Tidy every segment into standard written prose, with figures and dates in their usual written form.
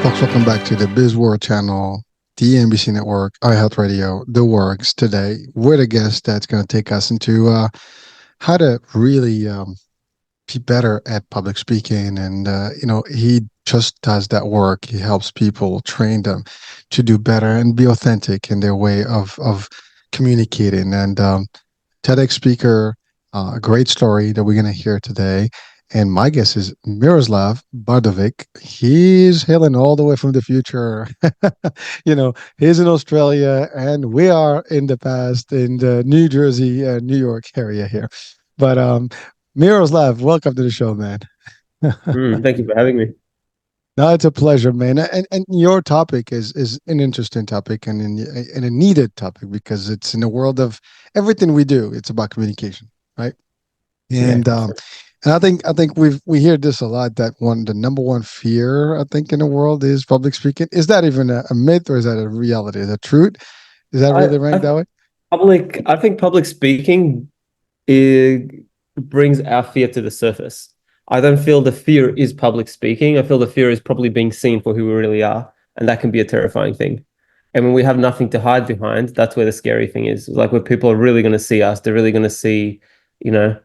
Folks, welcome back to the Biz World channel, the NBC Network, iHealthRadio, The Works. Today, with a guest that's going to take us into how to really be better at public speaking. And, he just does that work. He helps people, train them to do better and be authentic in their way of communicating. And TEDx speaker, a great story that we're going to hear today. And my guess is Miroslav Petrovic. He's hailing all the way from the future. He's in Australia, and we are in the past in the New Jersey, New York area here. But Miroslav, welcome to the show, man. Thank you for having me. No, it's a pleasure, man. And your topic is an interesting topic and a needed topic because it's in the world of everything we do. It's about communication, right? Yeah. And I think we hear this a lot that the number one fear I think in the world is public speaking. Is that even a myth or is that a reality? Is that truth? Is that I, really ranked I that way? I think public speaking brings our fear to the surface. I don't feel the fear is public speaking. I feel the fear is probably being seen for who we really are, and that can be a terrifying thing. And when we have nothing to hide behind, that's where the scary thing is. Like where people are really going to see us, they're really going to see, you know,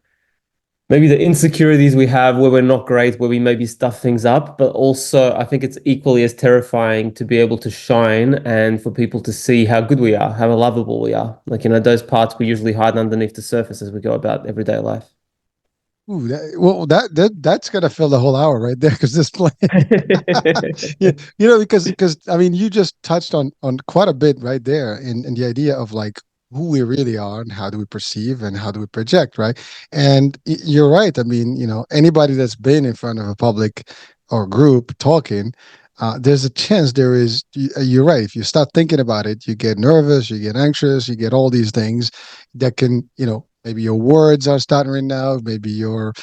maybe the insecurities we have where we're not great, where we maybe stuff things up, but also I think it's equally as terrifying to be able to shine and for people to see how good we are, how lovable we are. Like, those parts we usually hide underneath the surface as we go about everyday life. Ooh, that's gonna fill the whole hour right there because this plan, yeah, because I mean you just touched on quite a bit right there in the idea of like who we really are and how do we perceive and how do we project, right? And you're right. I mean, anybody that's been in front of a public or group talking, there's a chance you're right. If you start thinking about it, you get nervous, you get anxious, you get all these things that can, maybe your words are stuttering out, maybe you're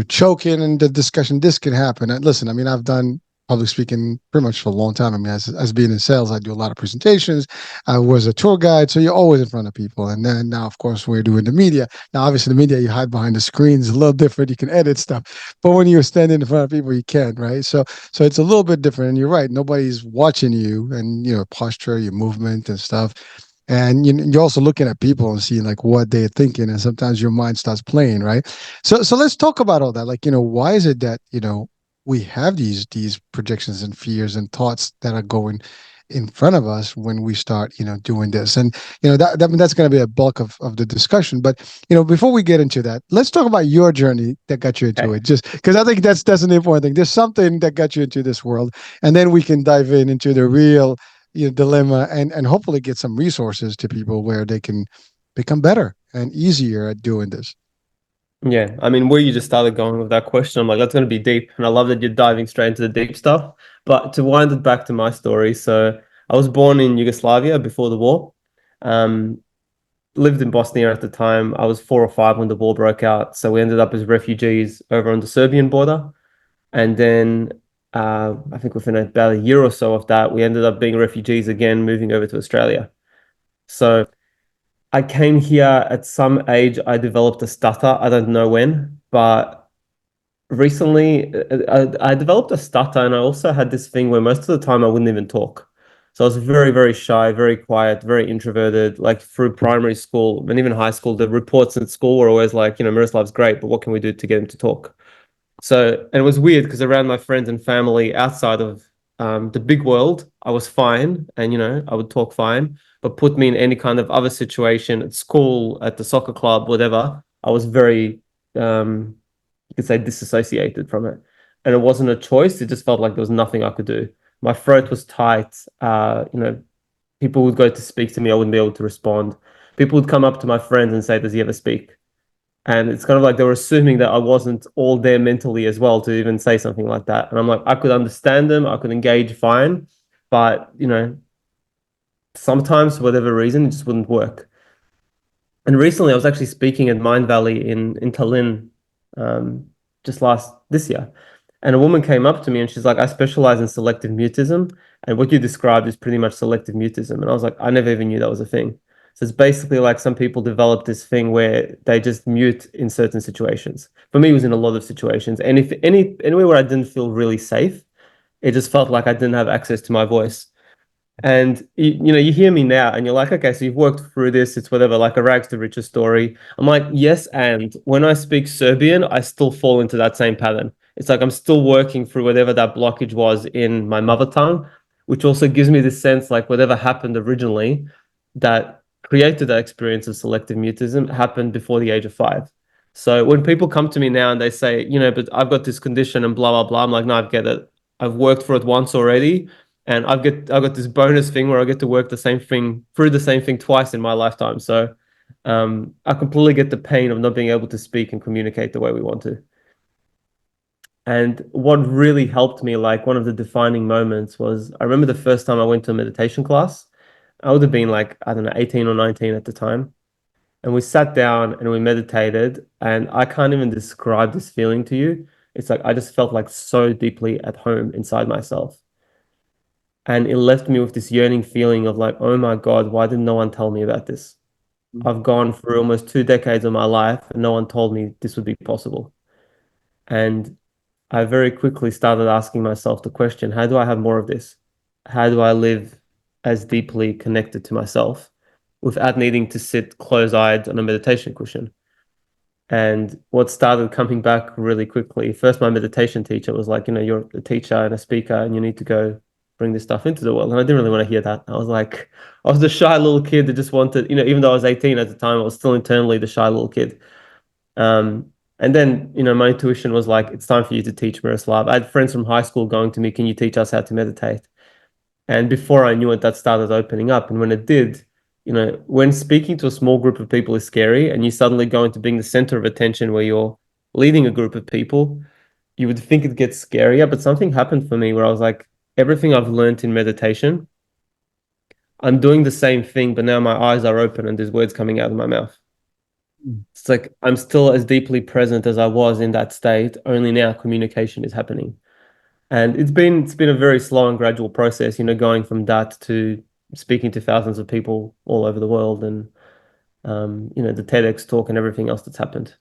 choking in the discussion. This can happen. And listen, I mean, I've done public speaking pretty much for a long time. I mean, as being in sales, I do a lot of presentations. I was a tour guide, so you're always in front of people. And then now, of course, we're doing the media. Now, obviously, the media you hide behind the screens, a little different. You can edit stuff, but when you're standing in front of people, you can't, right? So it's a little bit different. And you're right, nobody's watching you and posture, your movement and stuff. And you're also looking at people and seeing like what they're thinking, and sometimes your mind starts playing, right? So let's talk about all that. Like, why is it that we have these projections and fears and thoughts that are going in front of us when we start doing this? And that's going to be a bulk of the discussion. But before we get into that, let's talk about your journey that got you into Okay. it. Just because I think that's an important thing. There's something that got you into this world, and then we can dive into the real dilemma and hopefully get some resources to people where they can become better and easier at doing this. Yeah, I mean, where you just started going with that question, I'm like, that's going to be deep. And I love that you're diving straight into the deep stuff. But to wind it back to my story, so I was born in Yugoslavia before the war. Um, Lived in Bosnia at the time. I was 4 or 5 when the war broke out. So we ended up as refugees over on the Serbian border. And then I think within about a year or so of that, we ended up being refugees again, moving over to Australia. So I came here at some age. I developed a stutter. I don't know when, but recently I developed a stutter, and I also had this thing where most of the time I wouldn't even talk. So I was very, very shy, very quiet, very introverted. Like through primary school and even high school, the reports at school were always like, Miroslav's great, but what can we do to get him to talk? So, and it was weird because around my friends and family outside of the big world, I was fine, and I would talk fine. But put me in any kind of other situation at school, at the soccer club, whatever, I was very, you could say, disassociated from it. And it wasn't a choice. It just felt like there was nothing I could do. My throat was tight. People would go to speak to me, I wouldn't be able to respond. People would come up to my friends and say, "Does he ever speak?" And it's kind of like they were assuming that I wasn't all there mentally as well to even say something like that. And I'm like, I could understand them, I could engage fine, but sometimes for whatever reason, it just wouldn't work. And recently, I was actually speaking at Mind Valley in Tallinn, um, just last this year, and a woman came up to me and she's like, "I specialize in selective mutism, and what you described is pretty much selective mutism." And I was like, "I never even knew that was a thing." So it's basically like some people develop this thing where they just mute in certain situations. For me, it was in a lot of situations, and if anywhere where I didn't feel really safe, It just felt like I didn't have access to my voice. And you hear me now and you're like, okay, so you've worked through this, it's whatever, like a rags to riches story. I'm like, yes, and when I speak Serbian, I still fall into that same pattern. It's like I'm still working through whatever that blockage was in my mother tongue, which also gives me this sense like whatever happened originally that created that experience of selective mutism happened before the age of 5. So when people come to me now and they say, but I've got this condition and blah, blah, blah, I'm like, no, I get it. I've worked for it once already. And I've got this bonus thing where I get to work the same thing through the same thing twice in my lifetime. So I completely get the pain of not being able to speak and communicate the way we want to. And what really helped me, like one of the defining moments was I remember the first time I went to a meditation class. I would have been like, I don't know, 18 or 19 at the time. And we sat down and we meditated. And I can't even describe this feeling to you. It's like I just felt like so deeply at home inside myself. And it left me with this yearning feeling of like, oh my God, why did no one tell me about this? I've gone through almost 2 decades of my life and no one told me this would be possible. And I very quickly started asking myself the question, how do I have more of this? How do I live as deeply connected to myself without needing to sit close-eyed on a meditation cushion? And what started coming back really quickly, first my meditation teacher was like, you're a teacher and a speaker and you need to go bring this stuff into the world. And I didn't really want to hear that. I was the shy little kid that just wanted, even though I was 18 at the time, I was still internally the shy little kid. And then, my intuition was like, it's time for you to teach, Miroslav. I had friends from high school going to me, can you teach us how to meditate? And before I knew it, that started opening up. And when it did, when speaking to a small group of people is scary and you suddenly go into being the center of attention where you're leading a group of people, you would think it gets scarier. But something happened for me where I was like, everything I've learned in meditation, I'm doing the same thing, but now my eyes are open and there's words coming out of my mouth. It's like I'm still as deeply present as I was in that state, only now communication is happening. And it's been a very slow and gradual process, going from that to speaking to thousands of people all over the world and the TEDx talk and everything else that's happened.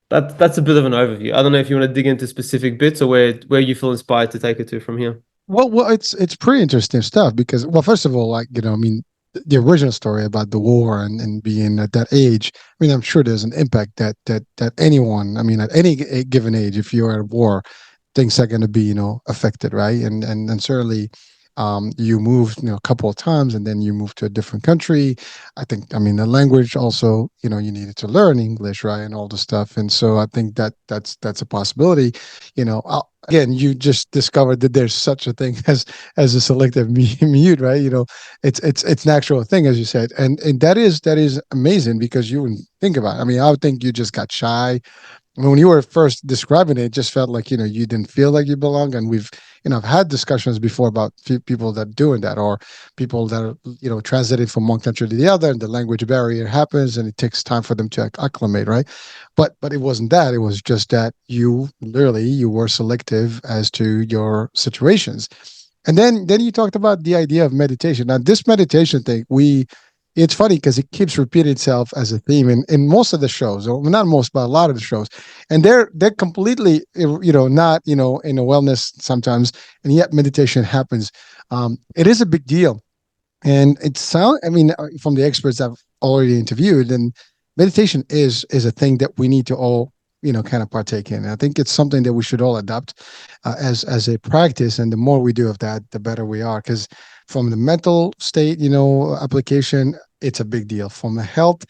That's a bit of an overview. I don't know if you want to dig into specific bits or where you feel inspired to take it to from here. Well, it's pretty interesting stuff because, well, first of all, like, I mean, the original story about the war and being at that age, I mean, I'm sure there's an impact that anyone, I mean, at any given age, if you're at war, things are going to be, affected, right? And certainly, you moved, a couple of times, and then you moved to a different country. I think, I mean, the language also, you needed to learn English, right, and all the stuff. And so I think that's a possibility. Again, you just discovered that there's such a thing as a selective mute, right? It's natural thing, as you said, and that is amazing because you wouldn't think about it. I mean, I would think you just got shy. I mean, when you were first describing it, it just felt like, you didn't feel like you belong. And I've had discussions before about people that are doing that, or people that are, transiting from one country to the other, and the language barrier happens and it takes time for them to acclimate, right? But it wasn't that. It was just that you were selective as to your situations. And then you talked about the idea of meditation. Now, this meditation thing, it's funny because it keeps repeating itself as a theme in most of the shows, or not most, but a lot of the shows. And they're completely, not, in a wellness sometimes, and yet meditation happens. It is a big deal. And I mean, from the experts I've already interviewed, and meditation is a thing that we need to all, kind of partake in. And I think it's something that we should all adopt as a practice. And the more we do of that, the better we are. Because from the mental state, application, it's a big deal. From a health,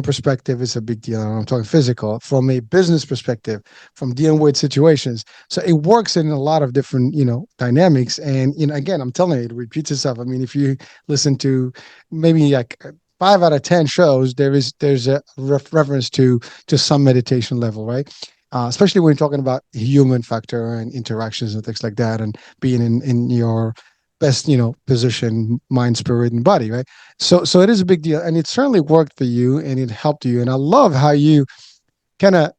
perspective, it's a big deal. And I'm talking physical. From a business perspective, from dealing with situations, so it works in a lot of different, dynamics. And again, I'm telling you, it repeats itself. I mean, if you listen to maybe like 5 out of 10 shows, there's a reference to some meditation level, right? Especially when you're talking about human factor and interactions and things like that, and being in your best, position, mind, spirit, and body, right? So it is a big deal, and it certainly worked for you, and it helped you. And I love how you kind of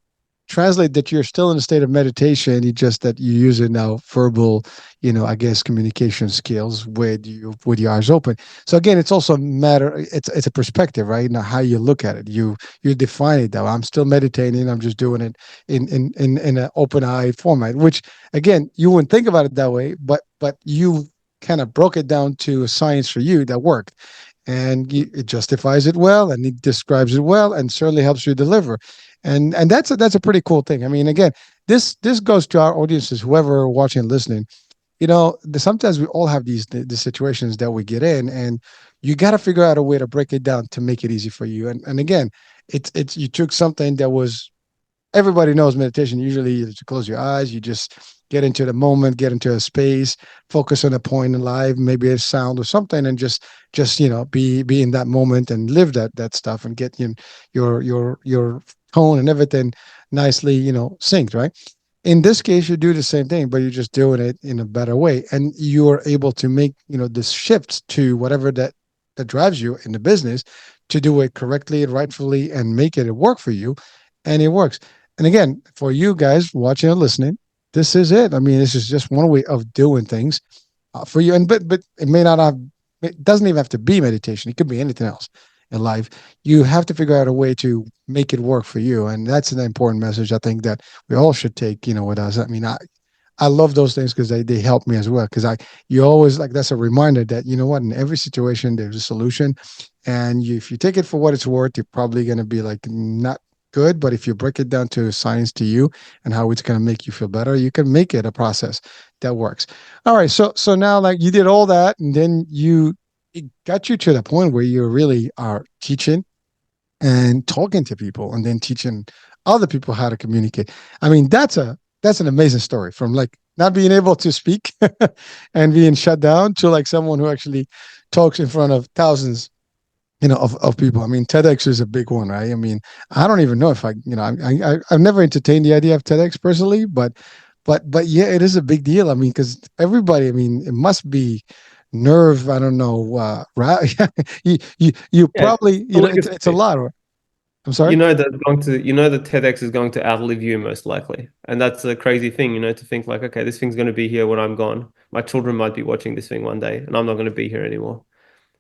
translate that you're still in a state of meditation. You just that you use it now verbal, I guess communication skills with your eyes open. So again, it's also a matter. It's a perspective, right? Now how you look at it, you define it though. I'm still meditating. I'm just doing it in an open eye format, which again you wouldn't think about it that way, but but you kind of broke it down to a science for you that worked, and it justifies it well, and it describes it well, and certainly helps you deliver. And that's a pretty cool thing. I mean, again, this goes to our audiences, whoever watching and listening. Sometimes we all have these situations that we get in, and you got to figure out a way to break it down to make it easy for you. And again, it's you took something that was, everybody knows meditation. Usually you just close your eyes, you just get into the moment, get into a space, focus on a point in life, maybe a sound or something, and just be in that moment and live that stuff, and get your tone and everything nicely synced, right? In this case, you do the same thing, but you're just doing it in a better way, and you're able to make this shift to whatever that drives you in the business, to do it correctly and rightfully, and make it work for you, and it works. And again, for you guys watching and listening, this is it. I mean, this is just one way of doing things for you. And but it may not have. It doesn't even have to be meditation. It could be anything else in life. You have to figure out a way to make it work for you, and that's an important message I think that we all should take with us. I mean, I love those things because they help me as well. Because you always, like, that's a reminder that what, in every situation there's a solution, and if you take it for what it's worth, you're probably going to be like not good. But if you break it down to science to you and how it's going to make you feel better, you can make it a process that works. All right, so now, like, you did all that, and then it got you to the point where you really are teaching and talking to people, and then teaching other people how to communicate. I mean, that's an amazing story, from like not being able to speak and being shut down, to like someone who actually talks in front of thousands of people. I mean, TEDx is a big one, right? I mean, I don't even know if I've never entertained the idea of TEDx personally, but yeah, it is a big deal. I mean, because everybody, I mean, it must be nerve. I don't know. Right? You Yeah, probably, a it's a legacy. lot. I'm sorry. You know that TEDx is going to outlive you most likely. And that's a crazy thing, to think like, okay, this thing's going to be here when I'm gone. My children might be watching this thing one day and I'm not going to be here anymore.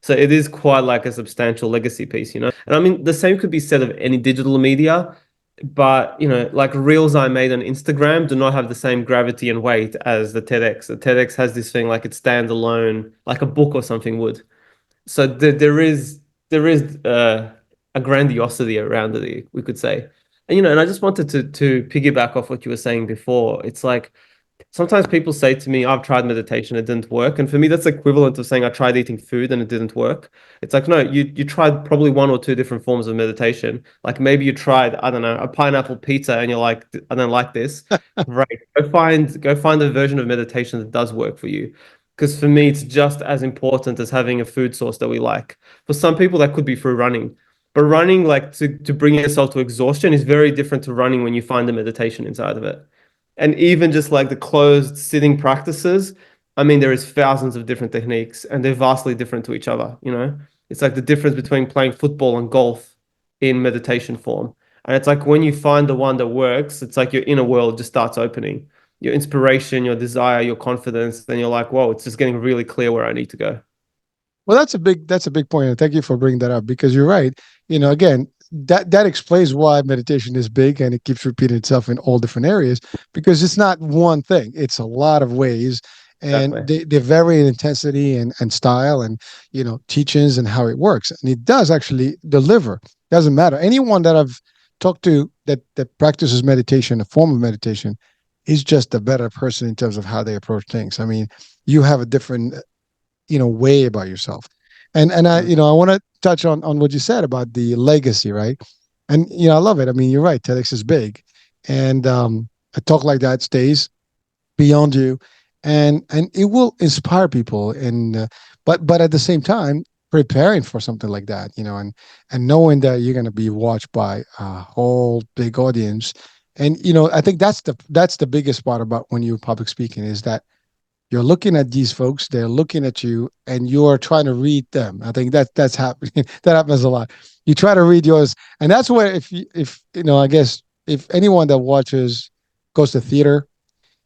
So it is quite like a substantial legacy piece. And I mean, the same could be said of any digital media, but like reels I made on Instagram do not have the same gravity and weight as the TEDx. The TEDx has this thing like it stands alone, like a book or something would. So there is a grandiosity around it, we could say. And I just wanted to piggyback off what you were saying before. It's like sometimes people say to me, I've tried meditation, it didn't work. And for me, that's equivalent of saying I tried eating food and it didn't work. It's like, no, you tried probably one or two different forms of meditation. Like maybe you tried, I don't know, a pineapple pizza and you're like, I don't like this. Right. Go find a version of meditation that does work for you. Because for me, it's just as important as having a food source that we like. For some people, that could be through running. But running, like to bring yourself to exhaustion, is very different to running when you find the meditation inside of it. And even just like the closed sitting practices, I mean, there is thousands of different techniques and they're vastly different to each other. It's like the difference between playing football and golf in meditation form. And it's like when you find the one that works, it's like your inner world just starts opening. Your inspiration, your desire, your confidence, then you're like, whoa, it's just getting really clear where I need to go. Well, that's a big point, and thank you for bringing that up, because you're right. Again, that explains why meditation is big, and it keeps repeating itself in all different areas, because it's not one thing; it's a lot of ways, and Exactly. they vary in intensity and style, and teachings and how it works, and it does actually deliver. Doesn't matter. Anyone that I've talked to that practices meditation, a form of meditation, is just a better person in terms of how they approach things. I mean, you have a different way about yourself. And I Mm. I want to touch on what you said about the legacy, right? And I love it. I mean, you're right. TEDx is big, and a talk like that stays beyond you, and it will inspire people. And but at the same time, preparing for something like that, and knowing that you're going to be watched by a whole big audience. And I think that's the biggest part about when you're public speaking, is that you're looking at these folks, they're looking at you, and you're trying to read them. I think that's happening. That happens a lot. You try to read yours, and that's where, I guess, if anyone that watches goes to theater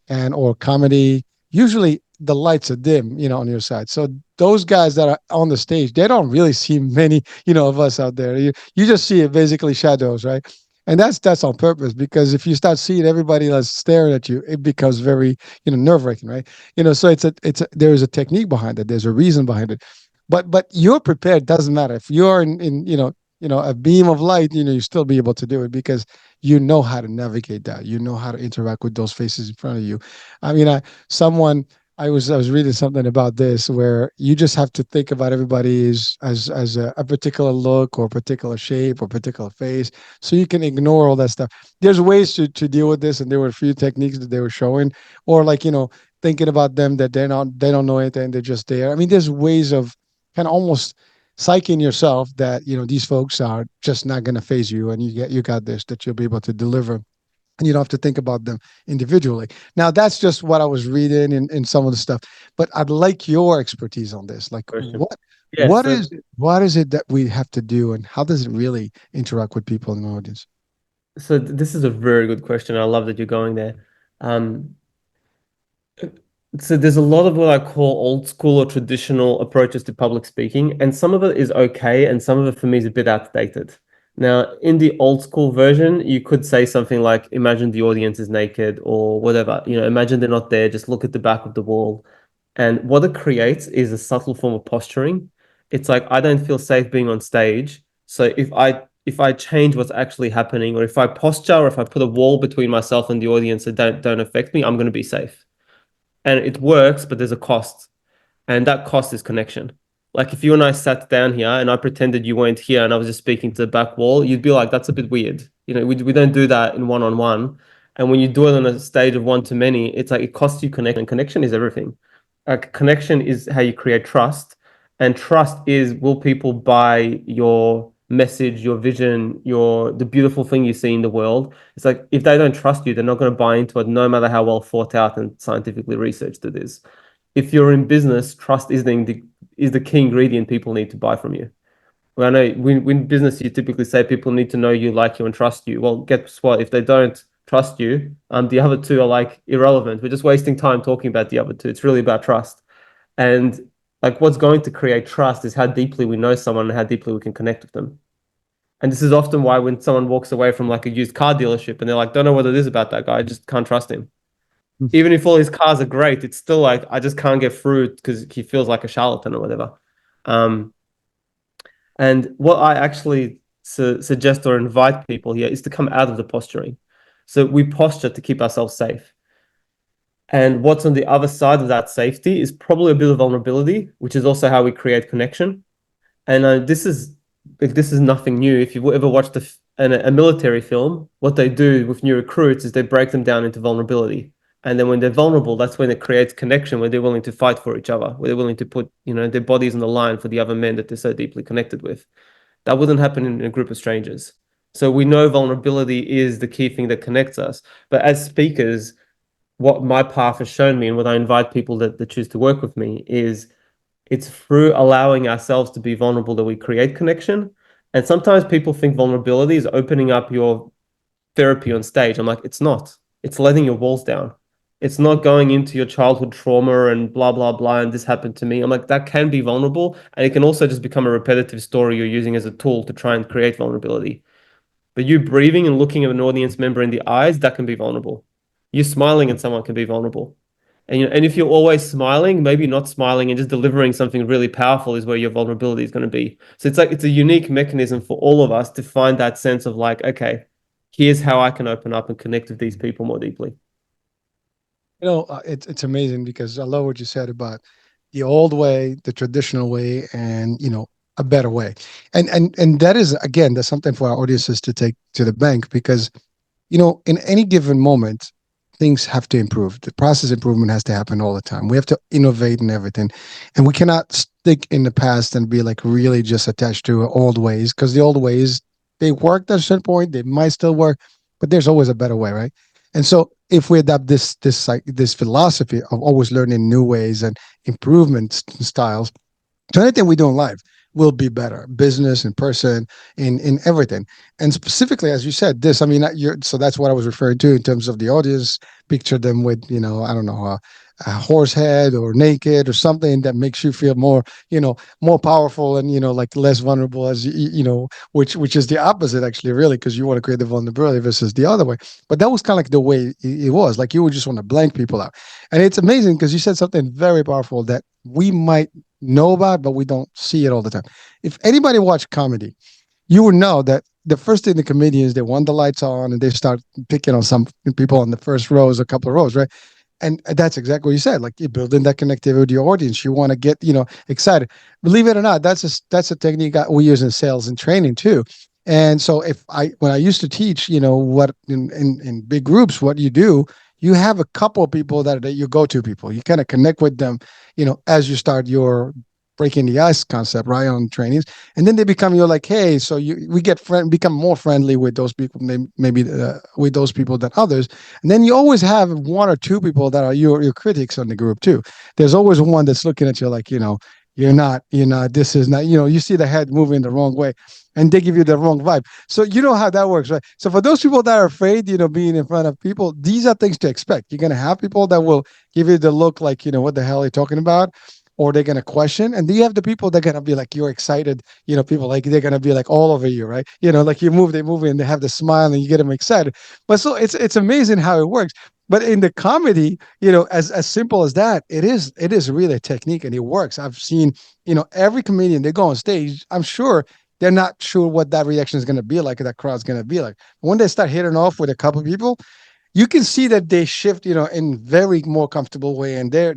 and or comedy, usually the lights are dim, on your side. So those guys that are on the stage, they don't really see many, of us out there. You just see it basically shadows, right? and that's on purpose, because if you start seeing everybody that's staring at you, it becomes very, nerve-wracking, right? So there is a technique behind it, there's a reason behind it. But you're prepared, doesn't matter if you're in a beam of light, you still be able to do it, because you know how to navigate that, you know how to interact with those faces in front of you. I mean, someone I was reading something about this, where you just have to think about everybody as a particular look, or particular shape, or particular face, so you can ignore all that stuff. There's ways to deal with this, and there were a few techniques that they were showing, or like, thinking about them, that they don't know anything, they're just there. I mean, there's ways of kind of almost psyching yourself that these folks are just not going to phase you, and you got this, that you'll be able to deliver, and you don't have to think about them individually. Now, that's just what I was reading in some of the stuff, but I'd like your expertise on this. Like, Question. what Yeah, what is it that we have to do, and how does it really interact with people in the audience? this is a very good question. I love that you're going there. Um, so there's a lot of what I call old school or traditional approaches to public speaking, and some of it is okay, and some of it for me is a bit outdated. Now, in the old school version, you could say something like, imagine the audience is naked or whatever. Imagine they're not there, just look at the back of the wall. And what it creates is a subtle form of posturing. It's like, I don't feel safe being on stage. So if I change what's actually happening, or if I posture, or if I put a wall between myself and the audience that don't affect me, I'm going to be safe. And it works, but there's a cost, and that cost is connection. Like, if you and I sat down here and I pretended you weren't here and I was just speaking to the back wall, you'd be like, that's a bit weird. We don't do that in one-on-one. And when you do it on a stage of one to many, it's like it costs you connection. Connection is everything. Connection is how you create trust. And trust is, will people buy your message, your vision, the beautiful thing you see in the world? It's like, if they don't trust you, they're not going to buy into it, no matter how well thought out and scientifically researched it is. If you're in business, trust is the key ingredient people need to buy from you. Well, I know in business, you typically say people need to know you, like you, and trust you. Well, guess what? If they don't trust you, the other two are like irrelevant. We're just wasting time talking about the other two. It's really about trust. And like, what's going to create trust is how deeply we know someone and how deeply we can connect with them. And this is often why when someone walks away from like a used car dealership and they're like, don't know what it is about that guy, I just can't trust him. Even if all his cars are great, it's still like, I just can't get through because he feels like a charlatan or whatever. Um, and what I actually suggest or invite people here is to come out of the posturing. So we posture to keep ourselves safe. And what's on the other side of that safety is probably a bit of vulnerability, which is also how we create connection. And this is nothing new. If you've ever watched a military film, what they do with new recruits is they break them down into vulnerability. And then when they're vulnerable, that's when it creates connection, where they're willing to fight for each other, where they're willing to put, their bodies on the line for the other men that they're so deeply connected with. That wouldn't happen in a group of strangers. So we know vulnerability is the key thing that connects us. But as speakers, what my path has shown me, and what I invite people that choose to work with me, is it's through allowing ourselves to be vulnerable that we create connection. And sometimes people think vulnerability is opening up your therapy on stage. I'm like, it's not. It's letting your walls down. It's not going into your childhood trauma and blah, blah, blah, and this happened to me. I'm like, that can be vulnerable. And it can also just become a repetitive story you're using as a tool to try and create vulnerability. But you breathing and looking at an audience member in the eyes, that can be vulnerable. You smiling at someone can be vulnerable. And if you're always smiling, maybe not smiling and just delivering something really powerful is where your vulnerability is going to be. So it's like, it's a unique mechanism for all of us to find that sense of like, okay, here's how I can open up and connect with these people more deeply. It's amazing, because I love what you said about the old way, the traditional way, and a better way. And that is, again, that's something for our audiences to take to the bank, because in any given moment, things have to improve. The process improvement has to happen all the time. We have to innovate in everything. And we cannot stick in the past and be like really just attached to old ways, because the old ways, they worked at a certain point, they might still work, but there's always a better way, right? And so if we adopt this philosophy of always learning new ways and improvement styles to anything we do in life, will be better, business in person, in everything. And specifically, as you said, this, I mean, you're, so that's what I was referring to in terms of the audience. Picture them with, I don't know, a horse head or naked or something that makes you feel more, more powerful and, like less vulnerable, as which is the opposite actually, really, because you want to create the vulnerability versus the other way. But that was kind of like the way it was. Like you would just want to blank people out. And it's amazing because you said something very powerful that we might know about, but we don't see it all the time. If anybody watched comedy, you would know that the first thing the comedians, they want the lights on and they start picking on some people on the first rows, a couple of rows, right? And that's exactly what you said. Like you're building that connectivity with your audience. You want to get, excited. Believe it or not, that's a technique we use in sales and training too. And so when I used to teach, what in big groups, what you do, you have a couple of people that are your go-to people. You kind of connect with them, as you start your breaking the ice concept, right, on trainings, and then they become you're like, hey, so we become more friendly with those people, maybe with those people than others, and then you always have one or two people that are your critics on the group too. There's always one that's looking at you like, you're not, this is not, you see the head moving the wrong way, and they give you the wrong vibe. So you know how that works, right? So for those people that are afraid, being in front of people, these are things to expect. You're gonna have people that will give you the look like, what the hell are you talking about? Or they're gonna question, and then you have the people that are gonna be like you're excited, people like they're gonna be like all over you, right? Like they move and they have the smile and you get them excited. But so it's amazing how it works. But in the comedy, as simple as that, it is really a technique and it works. I've seen, every comedian, they go on stage, I'm sure they're not sure what that reaction is gonna be like, that crowd's gonna be like. When they start hitting off with a couple of people, you can see that they shift, in very more comfortable way, and their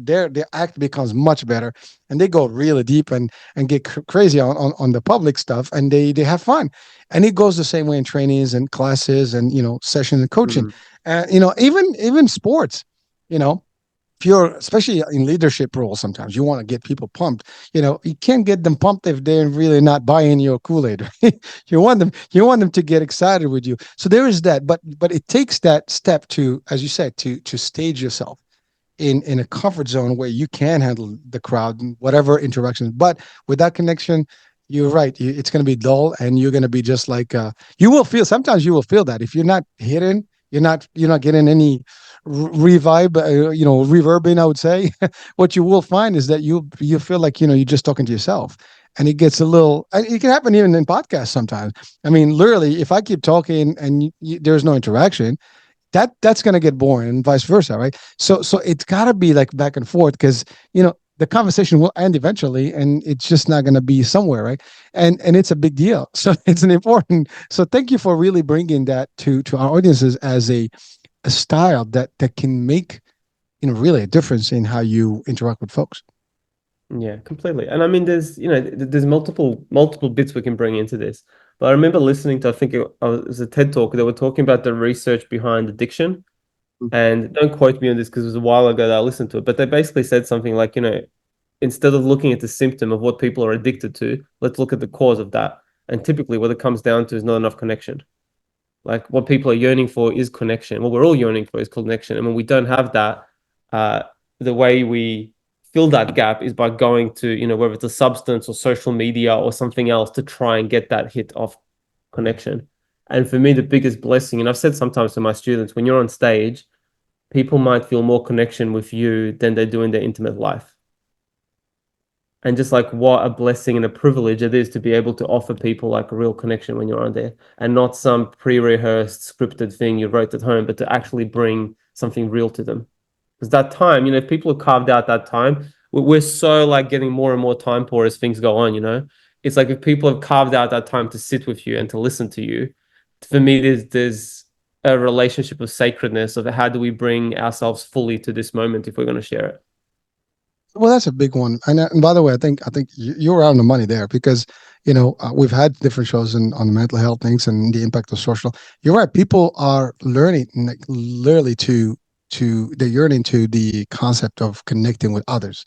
act becomes much better, and they go really deep and get crazy on the public stuff, and they have fun, and it goes the same way in trainings and classes and sessions and coaching, Mm. and even sports, you know if you're especially in leadership roles, sometimes you want to get people pumped. You can't get them pumped if they're really not buying your Kool-Aid. Right? You want them to get excited with you. So there is that, but it takes that step to, as you said, to stage yourself in a comfort zone where you can handle the crowd and whatever interactions. But with that connection, you're right. It's going to be dull, and you're going to be just like you will feel. Sometimes you will feel that if you're not hitting, you're not getting any revive, reverbing. I would say what you will find is that you feel like you're just talking to yourself, and it gets a little. It can happen even in podcasts sometimes. I mean, literally, if I keep talking and there's no interaction, that's going to get boring, and vice versa, right? So it's got to be like back and forth, because the conversation will end eventually, and it's just not going to be somewhere, right? And it's a big deal. So it's an important. So thank you for really bringing that to our audiences as a style that can make really a difference in how you interact with folks. Yeah, completely. And I mean, there's multiple bits we can bring into this. But I remember listening to, I think it was a TED talk. They were talking about the research behind addiction. And don't quote me on this because it was a while ago that I listened to it. But they basically said something like, instead of looking at the symptom of what people are addicted to, let's look at the cause of that. And typically, what it comes down to is not enough connection. Like what people are yearning for is connection. What we're all yearning for is connection. And when we don't have that, uh, the way we fill that gap is by going to, whether it's a substance or social media or something else to try and get that hit of connection. And for me, the biggest blessing, and I've said sometimes to my students, when you're on stage, people might feel more connection with you than they do in their intimate life. And just like what a blessing and a privilege it is to be able to offer people like a real connection when you're on there, and not some pre-rehearsed scripted thing you wrote at home, but to actually bring something real to them. Because that time, if people have carved out that time, we're so like getting more and more time poor as things go on. It's like if people have carved out that time to sit with you and to listen to you, for me, there's a relationship of sacredness of how do we bring ourselves fully to this moment if we're going to share it. Well, that's a big one. And by the way, I think you're on the money there, because we've had different shows on the mental health things and the impact of social. You're right. People are learning, like, literally to they're yearning to the concept of connecting with others,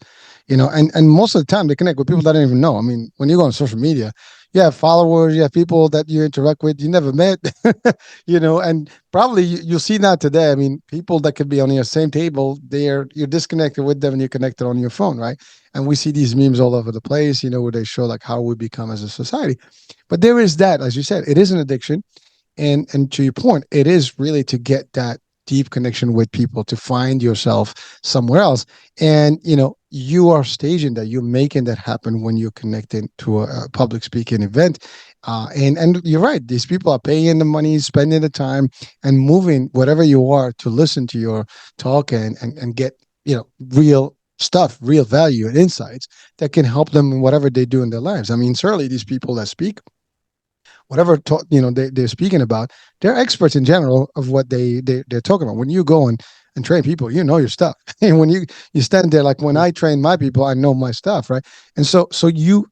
and most of the time they connect with people that I don't even know. I mean, when you go on social media, you have followers, you have people that you interact with you never met, and probably you'll see that today. I mean, people that could be on your same table, you're disconnected with them and you're connected on your phone, right? And we see these memes all over the place, where they show like how we become as a society. But there is that, as you said, it is an addiction. And to your point, it is really to get that deep connection with people, to find yourself somewhere else. And you are staging that, you're making that happen when you're connecting to a public speaking event. And you're right, these people are paying the money, spending the time, and moving whatever you are to listen to your talk and get real stuff, real value and insights that can help them in whatever they do in their lives. I mean, certainly these people that speak, whatever they're speaking about, they're experts in general of what they're talking about. When you go and train people, you know your stuff. And when you stand there, like when I train my people, I know my stuff, right? And so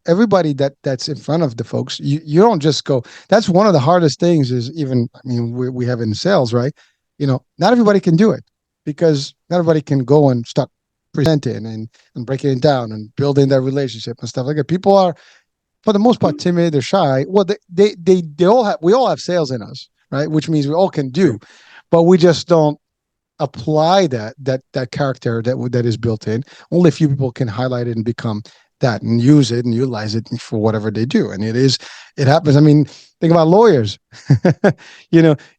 everybody that's in front of the folks, you don't just go. That's one of the hardest things is, even, I mean, we have in sales, right? Not everybody can do it, because not everybody can go and start presenting and breaking it down and building that relationship and stuff like that. People are, for the most part, timid, they're shy. Well, we all have sales in us, right? Which means we all can do, but we just don't apply that character that is built in. Only a few people can highlight it and become that and use it and utilize it for whatever they do. And it happens. I mean, think about lawyers.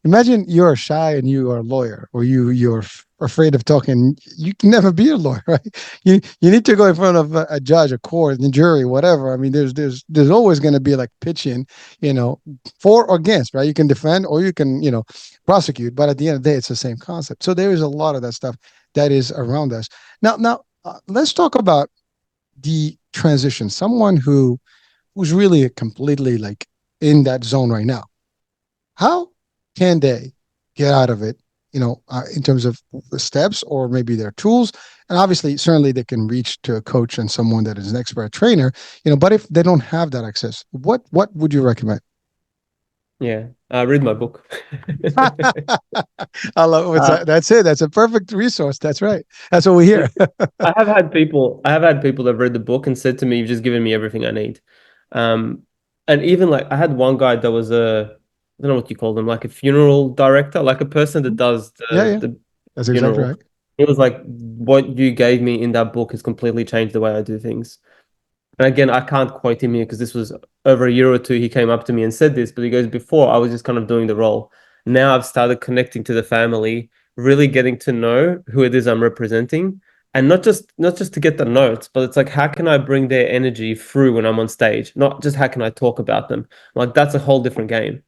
Imagine you're shy and you are a lawyer, or you're afraid of talking. You can never be a lawyer, right? You need to go in front of a judge, a court, a jury, whatever. I mean, there's always going to be like pitching, for or against, right? You can defend or you can, prosecute, but at the end of the day, it's the same concept. So there is a lot of that stuff that is around us. Now, let's talk about the transition. Someone who's really completely like in that zone right now. How can they get out of it? In terms of the steps or maybe their tools, and obviously, certainly, they can reach to a coach and someone that is an expert trainer. But if they don't have that access, what would you recommend? Yeah, read my book. I love it. Uh, That's it. That's a perfect resource. That's right. That's what we yeah, hear. I have had people that read the book and said to me, "You've just given me everything I need." Um, and even like I had one guy that was I don't know what you call them, like a funeral director, like a person that does Yeah, yeah. the That's exactly funeral. right. He was like, "What you gave me in that book has completely changed the way I do things." And again, I can't quote him here because this was over a year or two. He came up to me and said this, but he goes, before I was just kind of doing the role. Now I've started connecting to the family, really getting to know who it is I'm representing. And not just to get the notes, but it's like, how can I bring their energy through when I'm on stage? Not just how can I talk about them? Like that's a whole different game.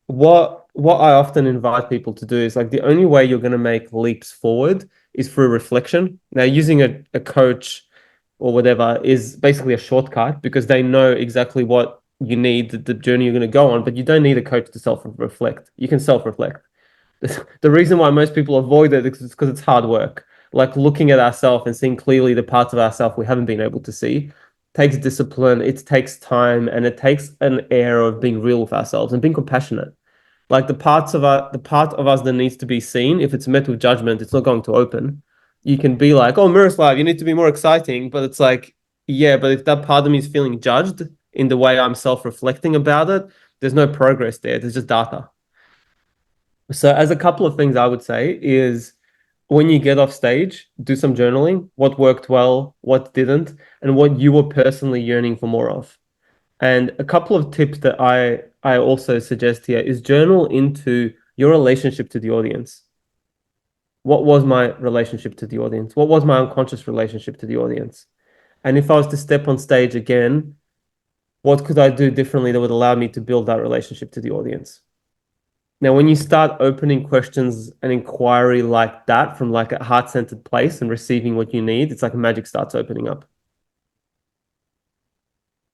What I often invite people to do is like the only way you're going to make leaps forward is through reflection. Now, using a coach or whatever is basically a shortcut because they know exactly what you need, the journey you're going to go on, but you don't need a coach to self-reflect. You can self-reflect. The reason why most people avoid it is because it's hard work. Like looking at ourselves and seeing clearly the parts of ourselves we haven't been able to see takes discipline, it takes time, and it takes an air of being real with ourselves and being compassionate. Like the part of us that needs to be seen, if it's met with judgment, it's not going to open. You can be like, oh, Miroslav, you need to be more exciting. But it's like, yeah, but if that part of me is feeling judged in the way I'm self-reflecting about it, there's no progress there. There's just data. So as a couple of things I would say is when you get off stage, do some journaling, what worked well, what didn't, and what you were personally yearning for more of. And a couple of tips that I also suggest here is journal into your relationship to the audience. What was my relationship to the audience? What was my unconscious relationship to the audience? And if I was to step on stage again, what could I do differently that would allow me to build that relationship to the audience? Now, when you start opening questions and inquiry like that from like a heart-centered place and receiving what you need, it's like magic starts opening up.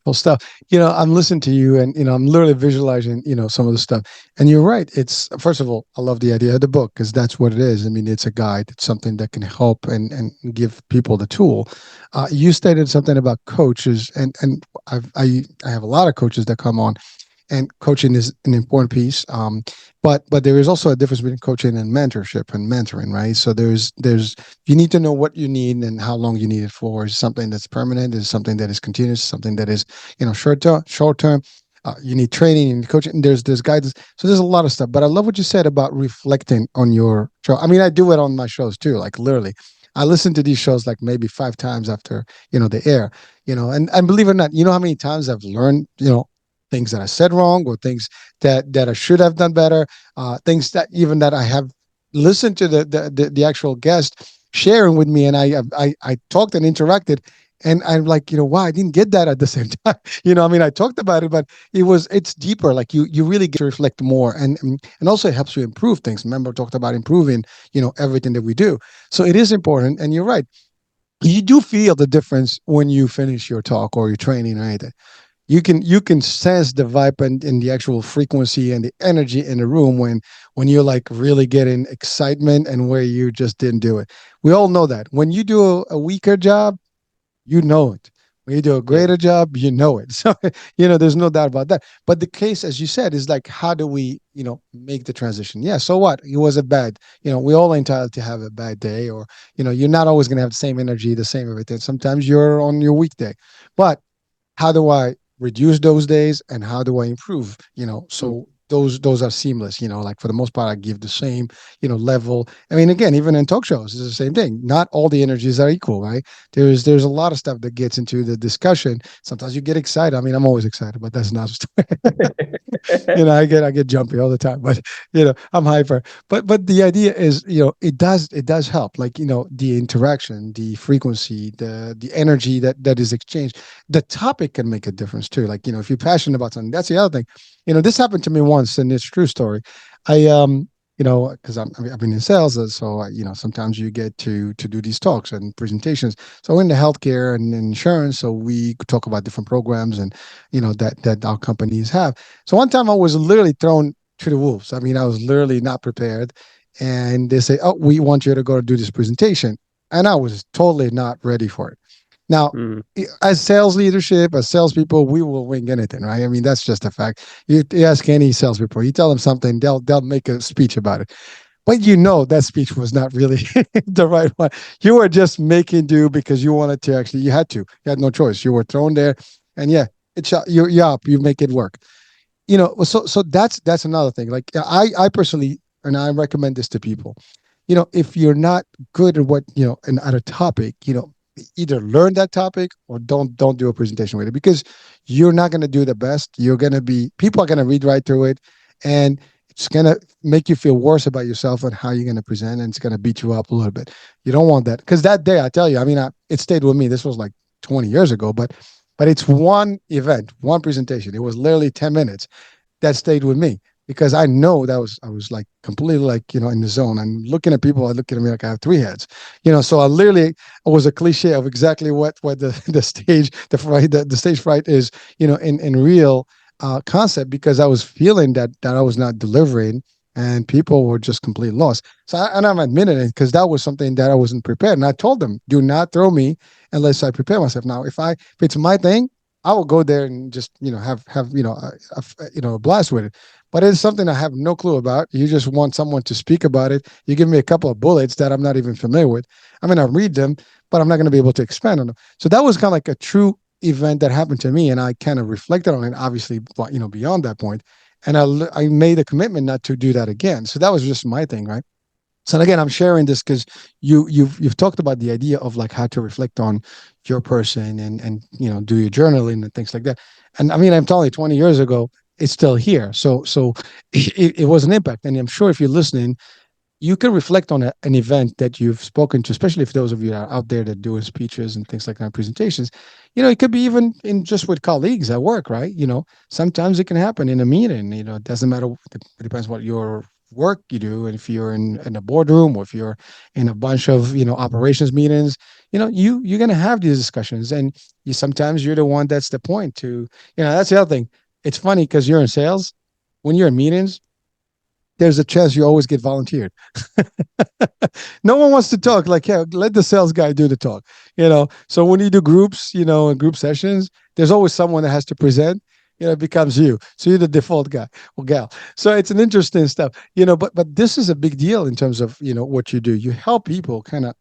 Well, stuff. I'm listening to you, and I'm literally visualizing, some of the stuff. And you're right. It's, first of all, I love the idea of the book, because that's what it is. I mean, it's a guide. It's something that can help and give people the tool. You stated something about coaches, and I have a lot of coaches that come on, and coaching is an important piece. But there is also a difference between coaching and mentorship and mentoring, right? So there's you need to know what you need and how long you need it for. Is something that's permanent? Is something that is continuous? Something that is short term. You need training, you need coaching. There's guidance. So there's a lot of stuff. But I love what you said about reflecting on your show. I mean, I do it on my shows too. Like literally, I listen to these shows like maybe 5 times after the air. And believe it or not, you know how many times I've learned things that I said wrong or things that I should have done better. Things that even that I have listened to the actual guest sharing with me, and I talked and interacted. And I'm like, wow, I didn't get that at the same time. I mean, I talked about it, but it's deeper. Like you really get to reflect more, and also it helps you improve things. Remember, I talked about improving, everything that we do. So it is important, and you're right. You do feel the difference when you finish your talk or your training or anything. You can sense the vibe and the actual frequency and the energy in the room when you're like really getting excitement and where you just didn't do it. We all know that when you do a weaker job, you know it. When you do a Yeah. greater job, you know it. So, there's no doubt about that. But the case, as you said, is like, how do we, make the transition? Yeah. So what? It was a bad, we all entitled to have a bad day, or, you're not always going to have the same energy, the same everything. Sometimes you're on your weekday. But how do I reduce those days and how do I improve? Mm. So those are seamless. Like for the most part, I give the same, level. I mean, again, even in talk shows, it's the same thing. Not all the energies are equal, right? There's a lot of stuff that gets into the discussion. Sometimes you get excited. I mean, I'm always excited, but that's not I get jumpy all the time, but I'm hyper. But the idea is, it does help. Like, the interaction, the frequency, the energy that is exchanged. The topic can make a difference too. Like, if you're passionate about something, that's the other thing. This happened to me once, and it's a true story. I because I've been in sales, so sometimes you get to do these talks and presentations. So in the healthcare and insurance, so we talk about different programs and that our companies have. So one time I was literally thrown to the wolves. I mean, I was literally not prepared, and they say, "Oh, we want you to go do this presentation," and I was totally not ready for it. Now, Mm. as sales leadership, as salespeople, we will wing anything, right? I mean, that's just a fact. You ask any salespeople, you tell them something, they'll make a speech about it. But that speech was not really the right one. You were just making do because you wanted to. Actually, you had to. You had no choice. You were thrown there, and yeah, you're up. You make it work. So that's another thing. Like I personally, and I recommend this to people. If you're not good at what and at a topic, either learn that topic or don't do a presentation with it, because you're not going to do the best. You're going to be People are going to read right through it, and it's going to make you feel worse about yourself and how you're going to present, and it's going to beat you up a little bit. You don't want that, because that day, I tell you, I mean, it stayed with me. This was like 20 years ago, but it's one event, one presentation. It was literally 10 minutes that stayed with me, because I know that I was like completely like, in the zone. I'm looking at people, I look at me like I have three heads. So I was a cliche of exactly what the stage, the stage fright is, in real concept, because I was feeling that I was not delivering, and people were just completely lost. And I'm admitting it, because that was something that I wasn't prepared. And I told them, do not throw me unless I prepare myself. Now, if it's my thing, I will go there and just have a blast with it. But it's something I have no clue about. You just want someone to speak about it. You give me a couple of bullets that I'm not even familiar with. I mean, I read them, but I'm not going to be able to expand on them. So that was kind of like a true event that happened to me, and I kind of reflected on it. Obviously, beyond that point, and I made a commitment not to do that again. So that was just my thing, right? So again, I'm sharing this because you've talked about the idea of like how to reflect on your person and do your journaling and things like that. And I mean, I'm telling you, 20 years ago, it's still here. So it was an impact. And I'm sure if you're listening, you can reflect on an event that you've spoken to, especially if those of you that are out there that doing speeches and things like that, presentations. It could be even in just with colleagues at work, right? Sometimes it can happen in a meeting. It doesn't matter. It depends what your work you do, and if you're in a boardroom, or if you're in a bunch of operations meetings, you're gonna have these discussions, and sometimes you're the one that's the point to. That's the other thing. It's funny because you're in sales. When you're in meetings, there's a chance you always get volunteered. No one wants to talk. Like, yeah, let the sales guy do the talk. So when you do groups, and group sessions, there's always someone that has to present. it becomes you. So you're the default guy or gal. So it's an interesting stuff, but this is a big deal in terms of, what you do. You help people kind of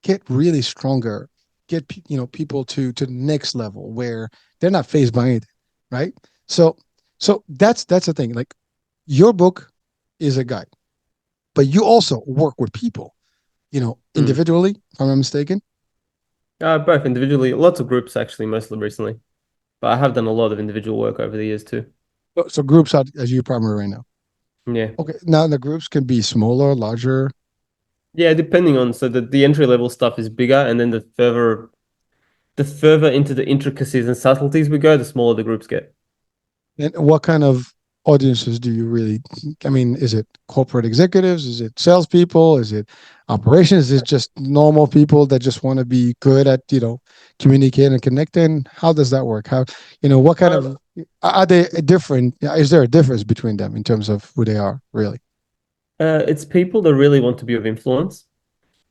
get really stronger, get people to the next level where they're not phased by anything, right? So that's the thing. Like your book is a guide, but you also work with people, Mm. individually, if I'm not mistaken. Both individually, lots of groups actually, mostly recently. But I have done a lot of individual work over the years too. So groups are as your primary right now. Yeah. Okay, now the groups can be smaller, larger. Yeah, depending on so the entry level stuff is bigger, and then the further into the intricacies and subtleties we go, the smaller the groups get. And what kind of audiences do you really? I mean, is it corporate executives? Is it salespeople? Is it operations? Is it just normal people that just want to be good at communicating and connecting? How does that work? What kind Uh, of are they different? Is there a difference between them in terms of who they are really? it's people that really want to be of influence,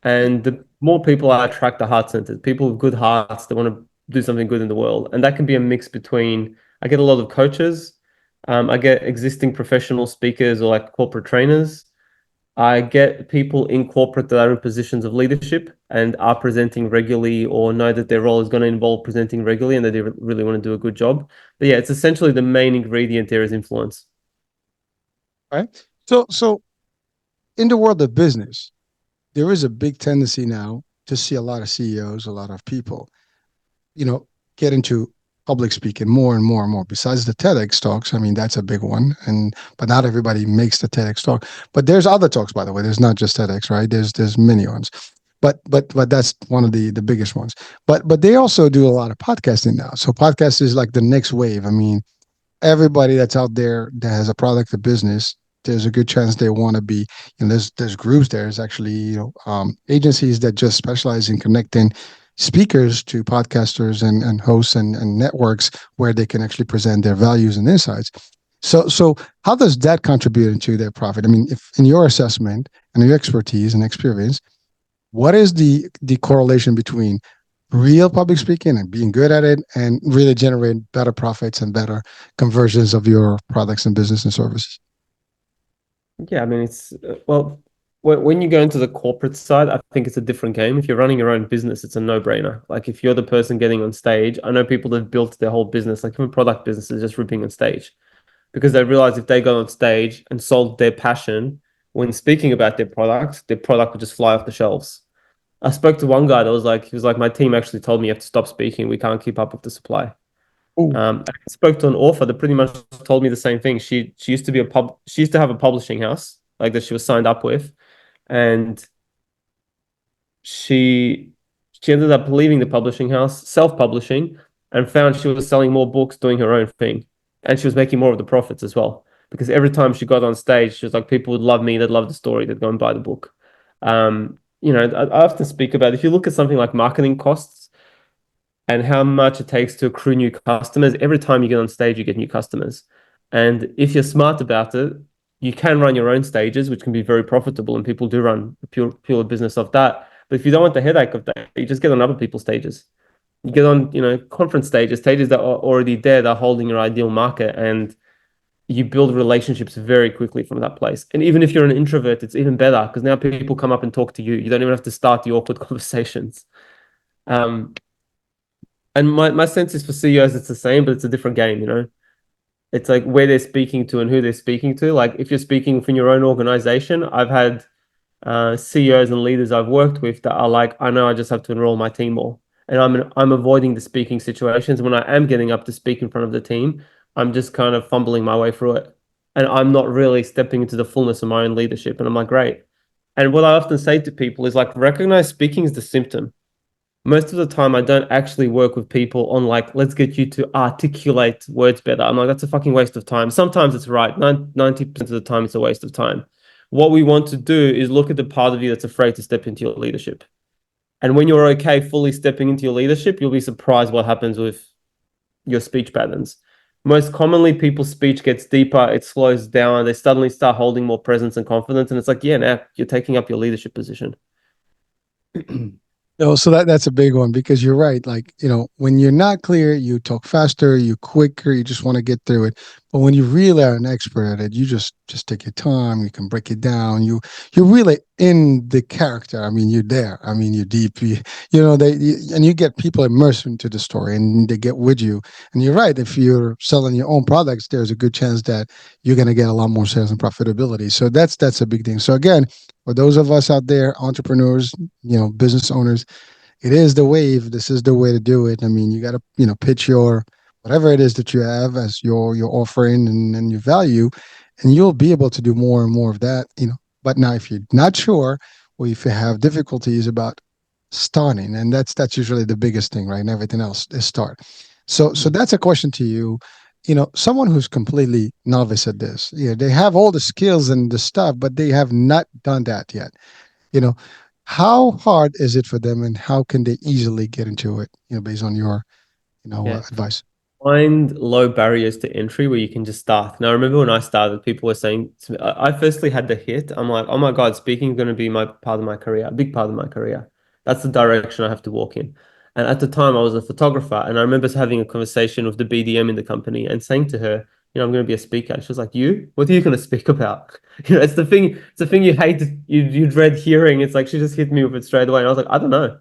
and the more people I attract, the heart centered people with good hearts that want to do something good in the world, and that can be a mix between. I get a lot of coaches, I get existing professional speakers or like corporate trainers. I get people in corporate that are in positions of leadership and are presenting regularly or know that their role is going to involve presenting regularly and that they really want to do a good job. But yeah, it's essentially the main ingredient there is influence. Right. So in the world of business, there is a big tendency now to see a lot of CEOs, a lot of people, you know, get into public speaking more and more and more. Besides the TEDx talks, I mean, that's a big one. But not everybody makes the TEDx talk. But there's other talks, by the way. There's not just TEDx, right? There's many ones. But that's one of the biggest ones. But they also do a lot of podcasting now. So podcast is like the next wave. I mean, everybody that's out there that has a product or business, there's a good chance they want to be. And there's groups. There's actually agencies that just specialize in connecting speakers to podcasters and hosts and networks where they can actually present their values and insights. So how does that contribute into their profit? I mean, if in your assessment and your expertise and experience, what is the correlation between real public speaking and being good at it and really generate better profits and better conversions of your products and business and services? Yeah, I mean, it's well, when you go into the corporate side, I think it's a different game. If you're running your own business, it's a no-brainer. Like if you're the person getting on stage, I know people that have built their whole business, like even product businesses, just ripping on stage because they realize if they go on stage and sold their passion when speaking about their product would just fly off the shelves. I spoke to one guy that he was like, my team actually told me you have to stop speaking. We can't keep up with the supply. Oh, I spoke to an author that pretty much told me the same thing. She used to be she used to have a publishing house like that she was signed up with, and she she ended up leaving the publishing house, self-publishing, and found she was selling more books, doing her own thing, and she was making more of the profits as well. Because every time she got on stage, she was like, people would love me, they'd love the story, they'd go and buy the book. I often speak about if you look at something like marketing costs and how much it takes to accrue new customers. Every time you get on stage, you get new customers. And if you're smart about it, you can run your own stages, which can be very profitable, and people do run a pure business of that. But if you don't want the headache of that, you just get on other people's stages. You get on, conference stages, stages that are already there, they're holding your ideal market, and you build relationships very quickly from that place. And even if you're an introvert, it's even better because now people come up and talk to you. You don't even have to start the awkward conversations. Um, and my sense is for CEOs, it's the same, but it's a different game. It's like where they're speaking to and who they're speaking to. Like if you're speaking within your own organization, I've had CEOs and leaders I've worked with that are like, I know I just have to enroll my team more. And I'm avoiding the speaking situations. When I am getting up to speak in front of the team, I'm just kind of fumbling my way through it. And I'm not really stepping into the fullness of my own leadership. And I'm like, great. And what I often say to people is like, recognize speaking is the symptom. Most of the time, I don't actually work with people on like, let's get you to articulate words better. I'm like, that's a fucking waste of time. Sometimes it's right. 90% of the time, it's a waste of time. What we want to do is look at the part of you that's afraid to step into your leadership. And when you're okay fully stepping into your leadership, you'll be surprised what happens with your speech patterns. Most commonly, people's speech gets deeper, it slows down, they suddenly start holding more presence and confidence. And it's like, yeah, now you're taking up your leadership position. So that's a big one because you're right. Like, when you're not clear, you talk faster, you quicker, you just want to get through it. But when you really are an expert at it, you just take your time, you can break it down. You're really in the character. I mean, you're there. I mean, you're deep. And you get people immersed into the story and they get with you. And you're right. If you're selling your own products, there's a good chance that you're going to get a lot more sales and profitability. So that's a big thing. So again, for those of us out there, entrepreneurs, business owners, it is the wave. This is the way to do it. I mean, you got to, pitch your whatever it is that you have as your offering and your value, and you'll be able to do more and more of that. But now, if you're not sure, or if you have difficulties about starting, and that's usually the biggest thing, right? And everything else is start. So that's a question to you. Someone who's completely novice at this, they have all the skills and the stuff, but they have not done that yet. You know, how hard is it for them, and how can they easily get into it? Based on your, Yeah. advice. Find low barriers to entry where you can just start. Now, I remember when I started, people were saying to me, I firstly had the hit. I'm like, oh my God, speaking is going to be my part of my career, a big part of my career. That's the direction I have to walk in. And at the time, I was a photographer, and I remember having a conversation with the BDM in the company and saying to her, I'm going to be a speaker. She was like, "You? What are you going to speak about?" It's the thing. It's the thing you hate. You dread hearing. It's like she just hit me with it straight away, and I was like, I don't know.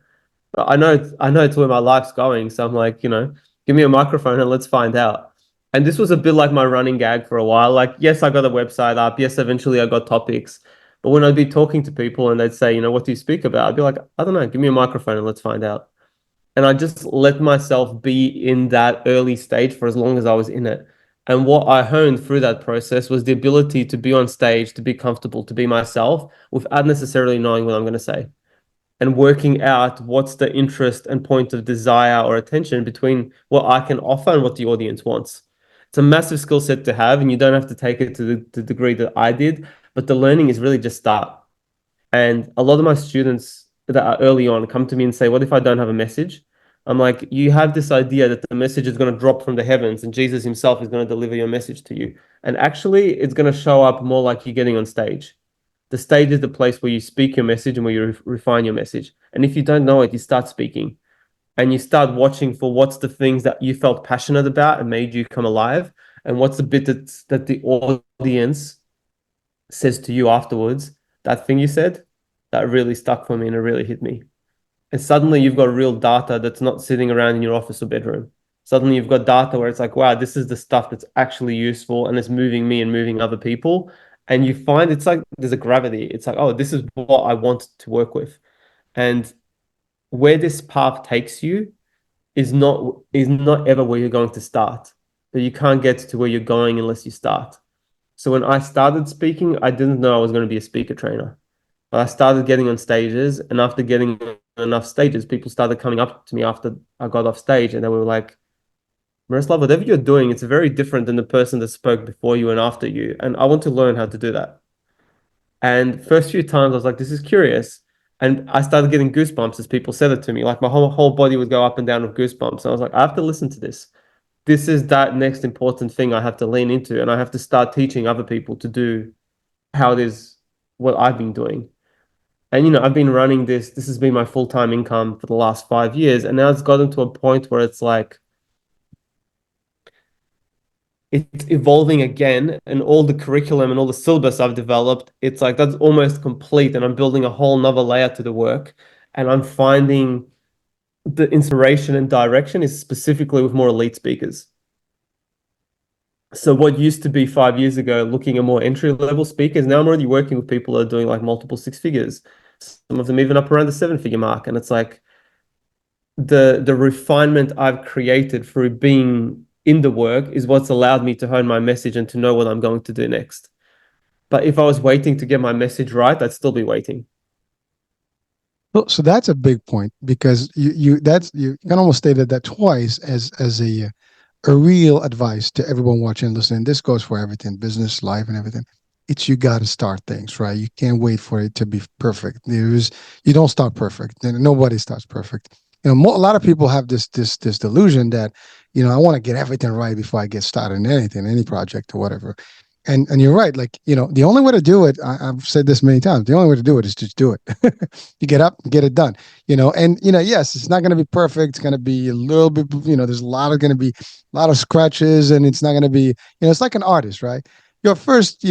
I know it's where my life's going. So I'm like, give me a microphone and let's find out. And this was a bit like my running gag for a while. Like, yes, I got a website up. Yes, eventually I got topics. But when I'd be talking to people and they'd say, what do you speak about? I'd be like, I don't know, give me a microphone and let's find out. And I just let myself be in that early stage for as long as I was in it. And what I honed through that process was the ability to be on stage, to be comfortable, to be myself without necessarily knowing what I'm going to say, and working out what's the interest and point of desire or attention between what I can offer and what the audience wants. It's a massive skill set to have, and you don't have to take it to the degree that I did, but the learning is really just start. And a lot of my students that are early on come to me and say, "What if I don't have a message?" I'm like, "You have this idea that the message is going to drop from the heavens and Jesus himself is going to deliver your message to you. And actually, it's going to show up more like you're getting on stage. The stage is the place where you speak your message and where you refine your message. And if you don't know it, you start speaking and you start watching for what's the things that you felt passionate about and made you come alive, and what's the bit that the audience says to you afterwards. That thing you said, that really stuck for me and it really hit me. And suddenly you've got real data that's not sitting around in your office or bedroom. Suddenly you've got data where it's like, wow, this is the stuff that's actually useful and it's moving me and moving other people. And you find it's like there's a gravity. It's like, oh, this is what I want to work with. And where this path takes you is not ever where you're going to start. But you can't get to where you're going unless you start. So when I started speaking, I didn't know I was going to be a speaker trainer. But I started getting on stages, and after getting on enough stages, people started coming up to me after I got off stage, and they were like, "Miroslav, whatever you're doing, it's very different than the person that spoke before you and after you, and I want to learn how to do that." And first few times, I was like, "This is curious," and I started getting goosebumps as people said it to me. Like my whole body would go up and down with goosebumps. And I was like, "I have to listen to this. This is that next important thing I have to lean into, and I have to start teaching other people to do how it is what I've been doing." And I've been running this. This has been my full-time income for the last 5 years, and now it's gotten to a point where it's like it's evolving again, and all the curriculum and all the syllabus I've developed, it's like that's almost complete, and I'm building a whole nother layer to the work, and I'm finding the inspiration and direction is specifically with more elite speakers. So what used to be 5 years ago, looking at more entry-level speakers, now I'm already working with people that are doing like multiple six figures, some of them even up around the seven-figure mark, and it's like the refinement I've created through being in the work is what's allowed me to hone my message and to know what I'm going to do next. But if I was waiting to get my message right, I'd still be waiting. So that's a big point because you can almost stated that twice as a real advice to everyone watching and listening. This goes for everything, business, life, and everything. It's you got to start things, right? You can't wait for it to be perfect. You don't start perfect, and nobody starts perfect. A lot of people have this delusion that I want to get everything right before I get started in anything, any project or whatever. And you're right. Like, the only way to do it, I've said this many times, the only way to do it is just do it. You get up, get it done, and, yes, it's not going to be perfect. It's going to be a little bit, there's going to be a lot of scratches, and it's not going to be, it's like an artist, right? Your first,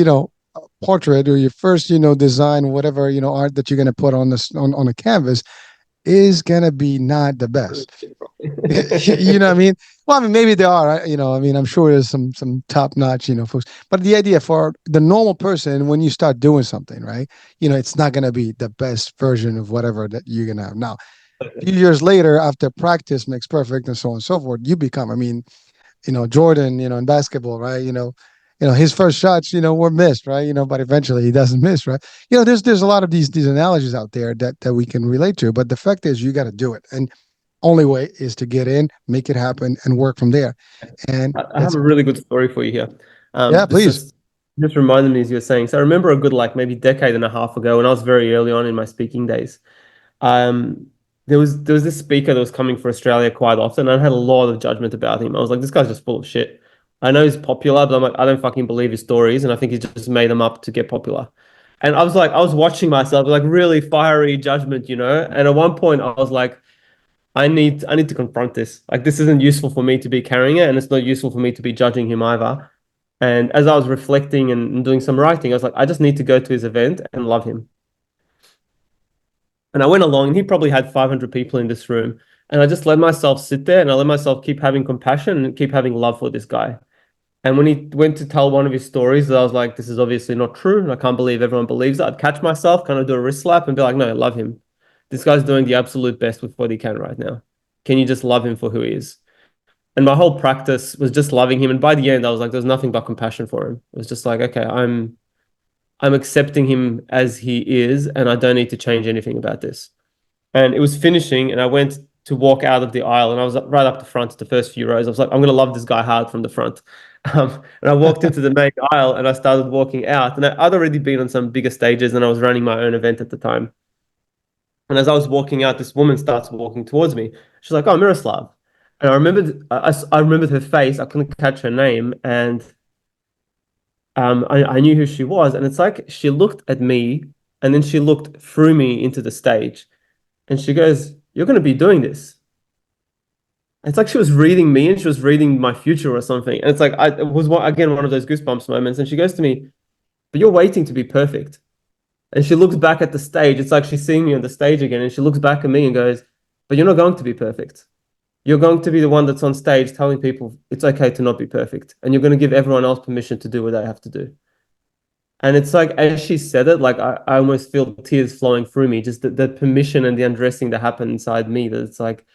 portrait, or your first, design, whatever, art that you're going to put on this, on a canvas, is going to be not the best. You know what I mean? Well, I mean, maybe there are, I mean, I'm sure there's some top notch, folks. But the idea for the normal person, when you start doing something, right? It's not going to be the best version of whatever that you're going to have. Now, a few years later, after practice makes perfect and so on and so forth, you become, I mean, Jordan, in basketball, right? His first shots, were missed, right? But eventually he doesn't miss, right? There's a lot of these analogies out there that we can relate to. But the fact is, you got to do it, and only way is to get in, make it happen, and work from there. And I have a really good story for you here. yeah, This please. just reminded me as you were saying. So I remember a good like maybe decade and a half ago when I was very early on in my speaking days. Um, there was this speaker that was coming for Australia quite often, and I had a lot of judgment about him. I was like, this guy's just full of shit. I know he's popular, but I'm like, I don't fucking believe his stories, and I think he's just made them up to get popular. And I was like, I was watching myself, like really fiery judgment, And at one point, I was like, I need to confront this. Like this isn't useful for me to be carrying it, and it's not useful for me to be judging him either. And as I was reflecting and doing some writing, I was like, I just need to go to his event and love him. And I went along, and he probably had 500 people in this room. And I just let myself sit there, and I let myself keep having compassion and keep having love for this guy. And when he went to tell one of his stories, I was like, this is obviously not true. And I can't believe everyone believes it. I'd catch myself, kind of do a wrist slap and be like, no, I love him. This guy's doing the absolute best with what he can right now. Can you just love him for who he is? And my whole practice was just loving him. And by the end, I was like, there's nothing but compassion for him. It was just like, okay, I'm accepting him as he is, and I don't need to change anything about this. And it was finishing, and I went to walk out of the aisle, and I was right up the front, the first few rows. I was like, I'm going to love this guy hard from the front. And I walked into the main aisle, and I started walking out. And I'd already been on some bigger stages, and I was running my own event at the time. And as I was walking out, this woman starts walking towards me. She's like, "Oh, Miroslav." And I remembered her face. I couldn't catch her name, and I knew who she was. And it's like she looked at me, and then she looked through me into the stage, and she goes, "You're going to be doing this." It's like she was reading me, and she was reading my future or something. And it's like it was again one of those goosebumps moments. And she goes to me, "But you're waiting to be perfect." And she looks back at the stage. It's like she's seeing me on the stage again. And she looks back at me and goes, "But you're not going to be perfect. You're going to be the one that's on stage telling people it's okay to not be perfect. And you're going to give everyone else permission to do what they have to do." And it's like, as she said it, like I almost feel tears flowing through me, just the permission and the undressing that happened inside me, that it's like,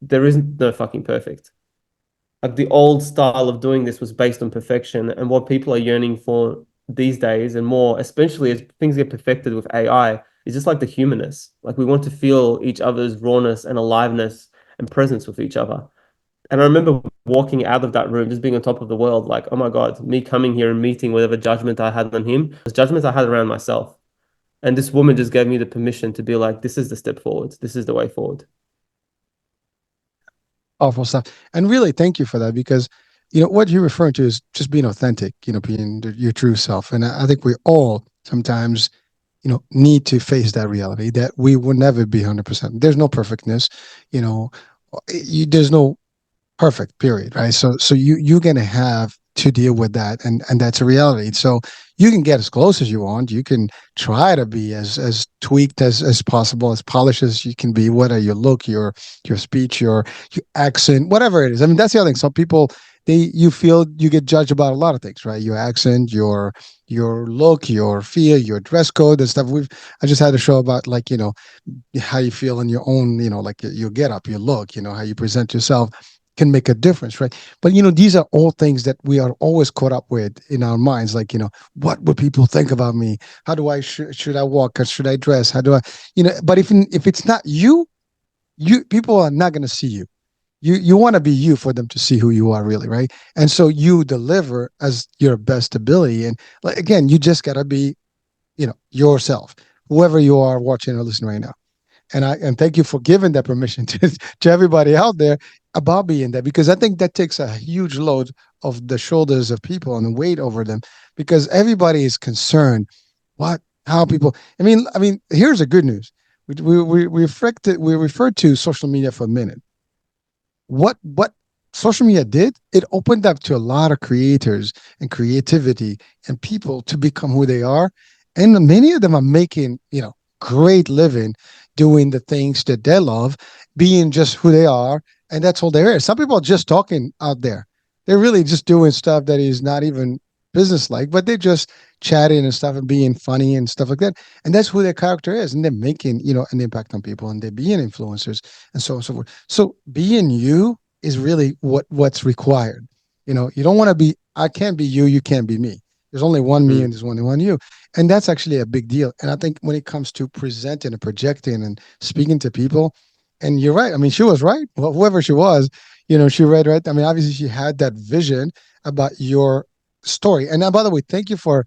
there isn't no fucking perfect. Like the old style of doing this was based on perfection. And what people are yearning for these days and more, especially as things get perfected with AI, is just like the humanness. Like we want to feel each other's rawness and aliveness and presence with each other. And I remember walking out of that room, just being on top of the world, like, oh my God, me coming here and meeting whatever judgment I had on him, was judgment I had around myself. And this woman just gave me the permission to be like, this is the step forward. This is the way forward. Awful stuff. And really, thank you for that, because what you're referring to is just being authentic, being your true self. And I think we all sometimes need to face that reality that we will never be 100%. There's no perfectness. you know there's no perfect, period, right? So you're gonna have to deal with that, and that's a reality. So you can get as close as you want. You can try to be as tweaked as possible, as polished as you can be, whether your look, your speech, your accent, whatever it is. I mean, that's the other thing. Some people, you feel you get judged about a lot of things, right? Your accent, your look, your feel, your dress code and stuff. I just had a show about, like, how you feel in your own, like your get up, your look, how you present yourself can make a difference, right? But these are all things that we are always caught up with in our minds. Like, what would people think about me? How do I should I walk, or should I dress? How do I, But if it's not you, people are not going to see you. You want to be you for them to see who you are, really, right? And so you deliver as your best ability. And, like, again, you just got to be, yourself, whoever you are watching or listening right now. And thank you for giving that permission to everybody out there about being that, because I think that takes a huge load of the shoulders of people and the weight over them, because everybody is concerned what how people. I mean, here's the good news. We referred to social media for a minute. What social media did, it opened up to a lot of creators and creativity and people to become who they are, and many of them are making great living doing the things that they love, being just who they are, and that's all there is. Some people are just talking out there. They're really just doing stuff that is not even business like, but they're just chatting and stuff and being funny and stuff like that. And that's who their character is. And they're making, an impact on people, and they're being influencers and so on and so forth. So being you is really what's required. You don't want to be, I can't be you, you can't be me. There's only one me Mm. and there's only one you. And that's actually a big deal. And I think when it comes to presenting and projecting and speaking to people, and you're right. I mean, she was right. Well, whoever she was, she read right. I mean, obviously she had that vision about your story. And now, by the way, thank you for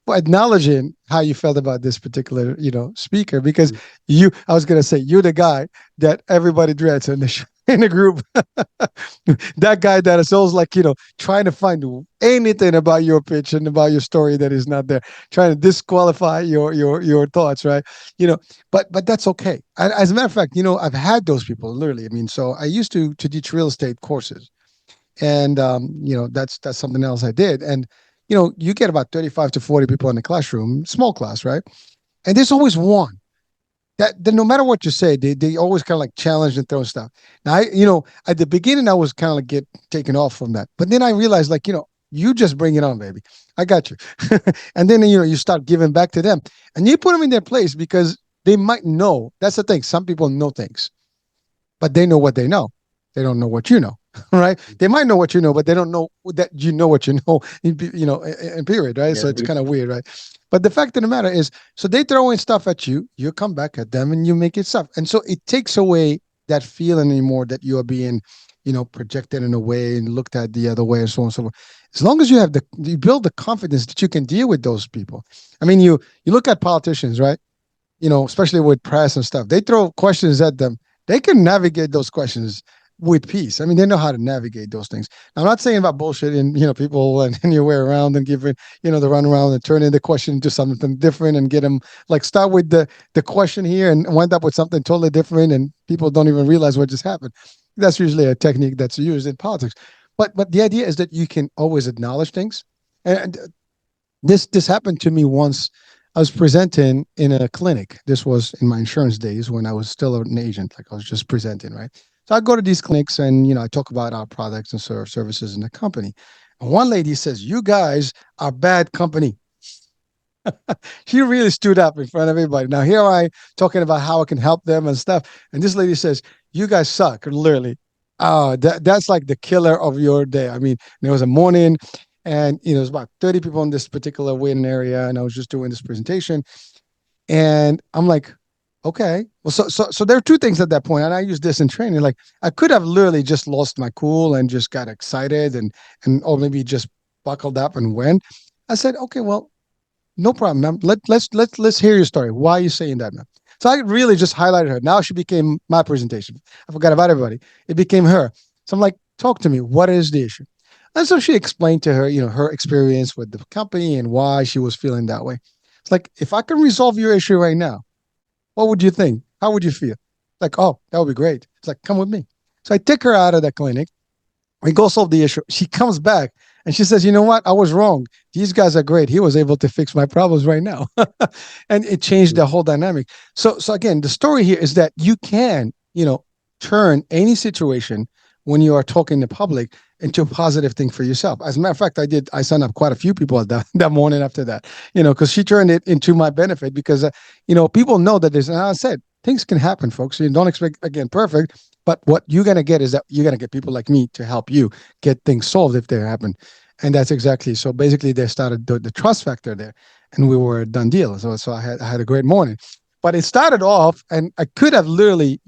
acknowledging how you felt about this particular, speaker, because I was going to say, you're the guy that everybody dreads in the in the group. That guy that is always like, trying to find anything about your pitch and about your story that is not there, trying to disqualify your thoughts, right? But that's okay. As a matter of fact, I've had those people literally. I mean, so I used to teach real estate courses, and that's something else I did. And you get about 35 to 40 people in the classroom, small class, right? And there's always one that no matter what you say, they always kind of like challenge and throw stuff. Now, at the beginning, I was kind of like get taken off from that, but then I realized, like, you just bring it on, baby. I got you. And then you start giving back to them, and you put them in their place, because they might know. That's the thing. Some people know things, but they know what they know. They don't know what you know, right? They might know what you know, but they don't know that you know what you know, in period, right? Yeah. So it's kind of weird, right? But the fact of the matter is, so they throw in stuff at you, you come back at them, and you make it stuff. And so it takes away that feeling anymore that you are being, projected in a way and looked at the other way, and so on and so forth. As long as you build the confidence that you can deal with those people. I mean, you look at politicians, right? Especially with press and stuff, they throw questions at them. They can navigate those questions with peace. I mean, they know how to navigate those things. Now, I'm not saying about bullshit and, people and your way around and give it, the run around and turn in the question into something different and get them like start with the question here and wind up with something totally different, and people don't even realize what just happened. That's usually a technique that's used in politics. But the idea is that you can always acknowledge things. And this happened to me once. I was presenting in a clinic. This was in my insurance days when I was still an agent. Like I was just presenting, right? So I go to these clinics and I talk about our products and services in the company. And one lady says, "You guys are bad company." She really stood up in front of everybody. Now here I talking about how I can help them and stuff, and this lady says, "You guys suck," literally. Oh, that's like the killer of your day. I mean, there was a morning, and it was about 30 people in this particular waiting area, and I was just doing this presentation, and I'm like, okay, well, so there are two things at that point, and I use this in training. Like I could have literally just lost my cool and just got excited or maybe just buckled up and went. I said, okay, well, no problem, ma'am. Let's hear your story. Why are you saying that, ma'am? So I really just highlighted her. Now she became my presentation. I forgot about everybody. It became her. So I'm like, talk to me. What is the issue? And so she explained to her, her experience with the company and why she was feeling that way. It's like, if I can resolve your issue right now, what would you think? How would you feel? Like, oh, that would be great. It's like, come with me. So I take her out of the clinic. We go solve the issue. She comes back and she says, you know what? I was wrong. These guys are great. He was able to fix my problems right now. And it changed the whole dynamic. So again, the story here is that you can, turn any situation when you are talking to public into a positive thing for yourself. As a matter of fact, I signed up quite a few people that morning after that, because she turned it into my benefit because, people know that there's, and I said, things can happen, folks. You don't expect, again, perfect, but what you're going to get is that you're going to get people like me to help you get things solved if they happen. And that's exactly, so basically they started the trust factor there, and we were a done deal. So I had a great morning, but it started off and I could have literally,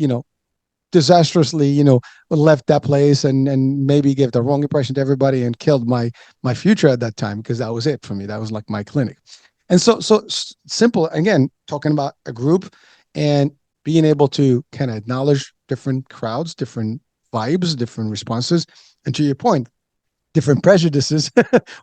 disastrously, left that place and maybe gave the wrong impression to everybody and killed my future at that time, because that was it for me. That was like my clinic. And so simple, again, talking about a group and being able to kind of acknowledge different crowds, different vibes, different responses, and to your point, different prejudices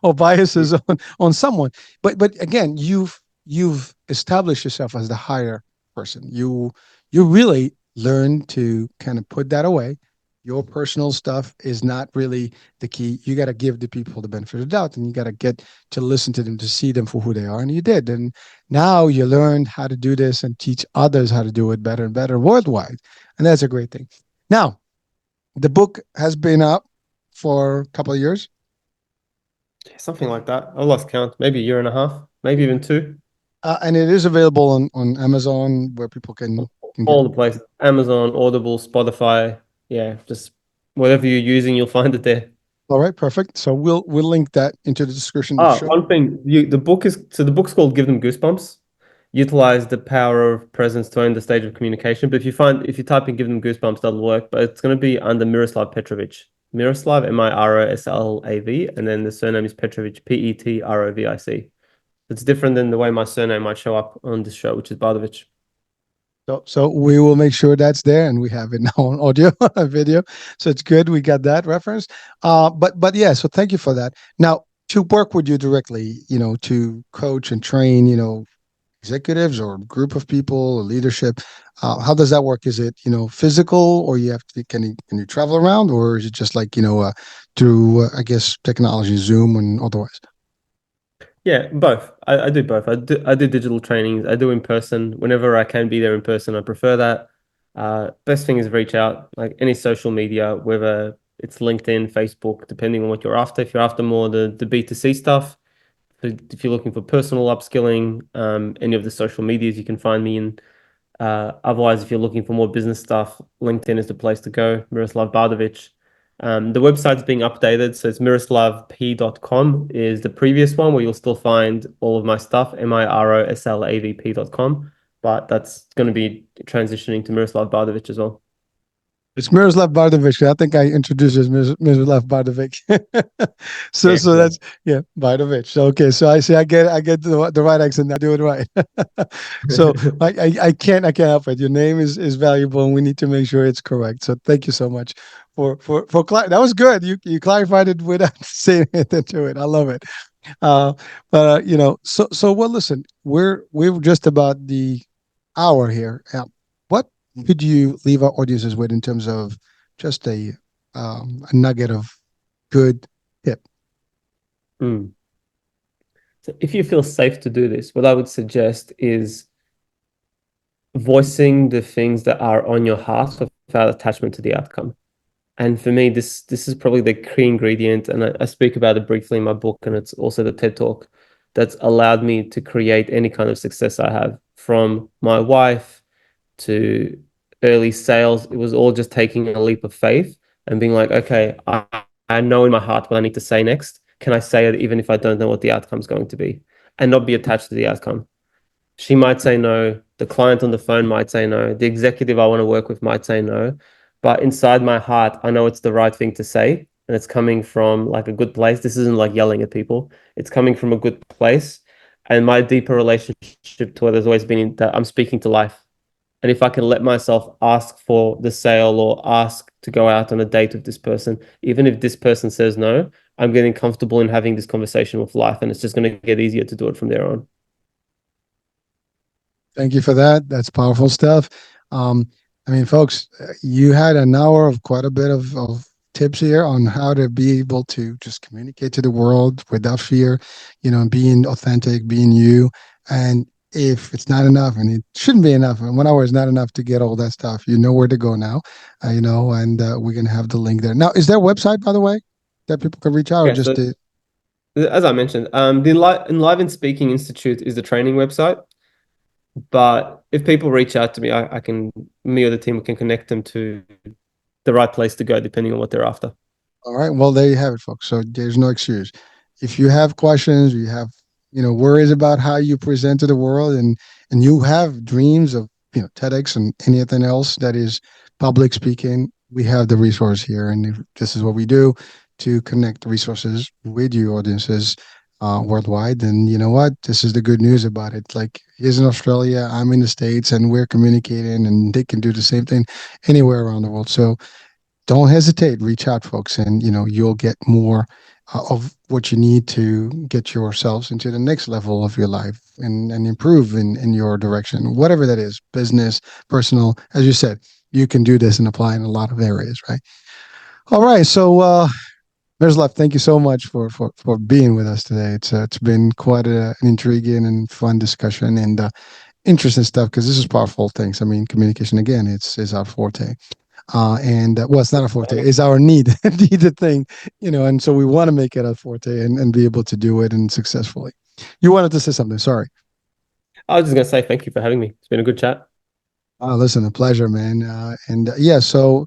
or biases on someone. But again, you've established yourself as the higher person. You really learn to kind of put that away. Your personal stuff is not really the key. You got to give the people the benefit of the doubt, and you got to get to listen to them, to see them for who they are. And you did. And now you learned how to do this and teach others how to do it better and better worldwide. And that's a great thing. Now, the book has been up for a couple of years. Something like that. I lost count. Maybe a year and a half, maybe even two. And it is available on Amazon where people can get All it. the places. Amazon, Audible, Spotify. Yeah, just whatever you're using, you'll find it there. All right, perfect. So we'll link that into the description of the Ah, show. one thing. The book's called Give Them Goosebumps. Utilize the power of presence to own the stage of communication. But if you type in Give Them Goosebumps, that'll work. But it's going to be under Miroslav Petrovic. Miroslav, Miroslav, and then the surname is Petrovic, Petrovic. It's different than the way my surname might show up on this show, which is Bardovic. So we will make sure that's there, and we have it now on audio, video. So it's good we got that reference. But yeah, so thank you for that. Now to work with you directly, to coach and train, executives or group of people or leadership, how does that work? Is it physical, or you have to can you travel around, or is it just like through I guess technology, Zoom and otherwise? Yeah, both. I do both. I do digital trainings. I do in person. Whenever I can be there in person, I prefer that. Best thing is reach out, like any social media, whether it's LinkedIn, Facebook, depending on what you're after. If you're after more the B2C stuff, if you're looking for personal upskilling, any of the social medias you can find me in. Otherwise, if you're looking for more business stuff, LinkedIn is the place to go. Miroslav Bardovic. The website's being updated, so it's miroslavp.com is the previous one where you'll still find all of my stuff, miroslavp.com. But that's going to be transitioning to Miroslav Bardovic as well. It's Miroslav Bardovic. I think I introduced you as Miroslav Bardovic. so Yeah, so yeah. that's yeah, Bardovic. So, okay, so I get the right accent now. Do it right. So I can't help it. Your name is valuable, and we need to make sure it's correct. So thank you so much that was good. You clarified it without saying anything to it. I love it. Uh, but so well. Listen, we're just about the hour here. What could you leave our audiences with in terms of just a nugget of good tip? Mm. So if you feel safe to do this, what I would suggest is voicing the things that are on your heart without attachment to the outcome. And for me, this is probably the key ingredient, and I speak about it briefly in my book, and it's also the TED Talk that's allowed me to create any kind of success I have, from my wife to early sales. It was all just taking a leap of faith and being like, okay, I know in my heart what I need to say next. Can I say it even if I don't know what the outcome's going to be? And not be attached to the outcome. She might say no. The client on the phone might say no. The executive I want to work with might say no. But inside my heart, I know it's the right thing to say. And it's coming from like a good place. This isn't like yelling at people. It's coming from a good place. And my deeper relationship to it has always been that I'm speaking to life. And if I can let myself ask for the sale or ask to go out on a date with this person, even if this person says no, I'm getting comfortable in having this conversation with life. And it's just going to get easier to do it from there on. Thank you for that. That's powerful stuff. I mean, folks, you had an hour of quite a bit of tips here on how to be able to just communicate to the world without fear, being authentic, being you. And if it's not enough, and it shouldn't be enough, and 1 hour is not enough to get all that stuff, you know where to go now, and we're going to have the link there. Now, is there a website, by the way, that people can reach out or Yeah. just So the, as I mentioned, the Enlivened Speaking Institute is the training website. But if people reach out to me, me or the team can connect them to the right place to go, depending on what they're after. all right. Well, there you have it, folks. So there's no excuse. If you have questions, you have, worries about how you present to the world, and you have dreams of, TEDx and anything else that is public speaking, we have the resource here. And this is what we do to connect resources with you audiences. worldwide. And you know what? This is the good news about it. Like he's in Australia, I'm in the States, and we're communicating, and they can do the same thing anywhere around the world. So don't hesitate. Reach out, folks, and you'll get more of what you need to get yourselves into the next level of your life and improve in your direction, whatever that is, business, personal. As you said, you can do this and apply in a lot of areas, right? All right. So, Miroslav, thank you so much for being with us today. It's been quite an intriguing and fun discussion and interesting stuff because this is powerful things. I mean, communication again, it's is our forte. And well, it's not a forte; it's our needed thing, And so we want to make it a forte and be able to do it and successfully. You wanted to say something? Sorry. I was just gonna say thank you for having me. It's been a good chat. Listen, a pleasure, man. And yeah, so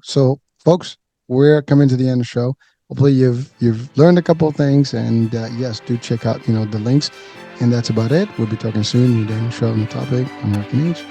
folks, we're coming to the end of the show. Hopefully, you've learned a couple of things, and yes, do check out the links. And that's about it. We'll be talking soon. You're doing the show on the topic, American Age.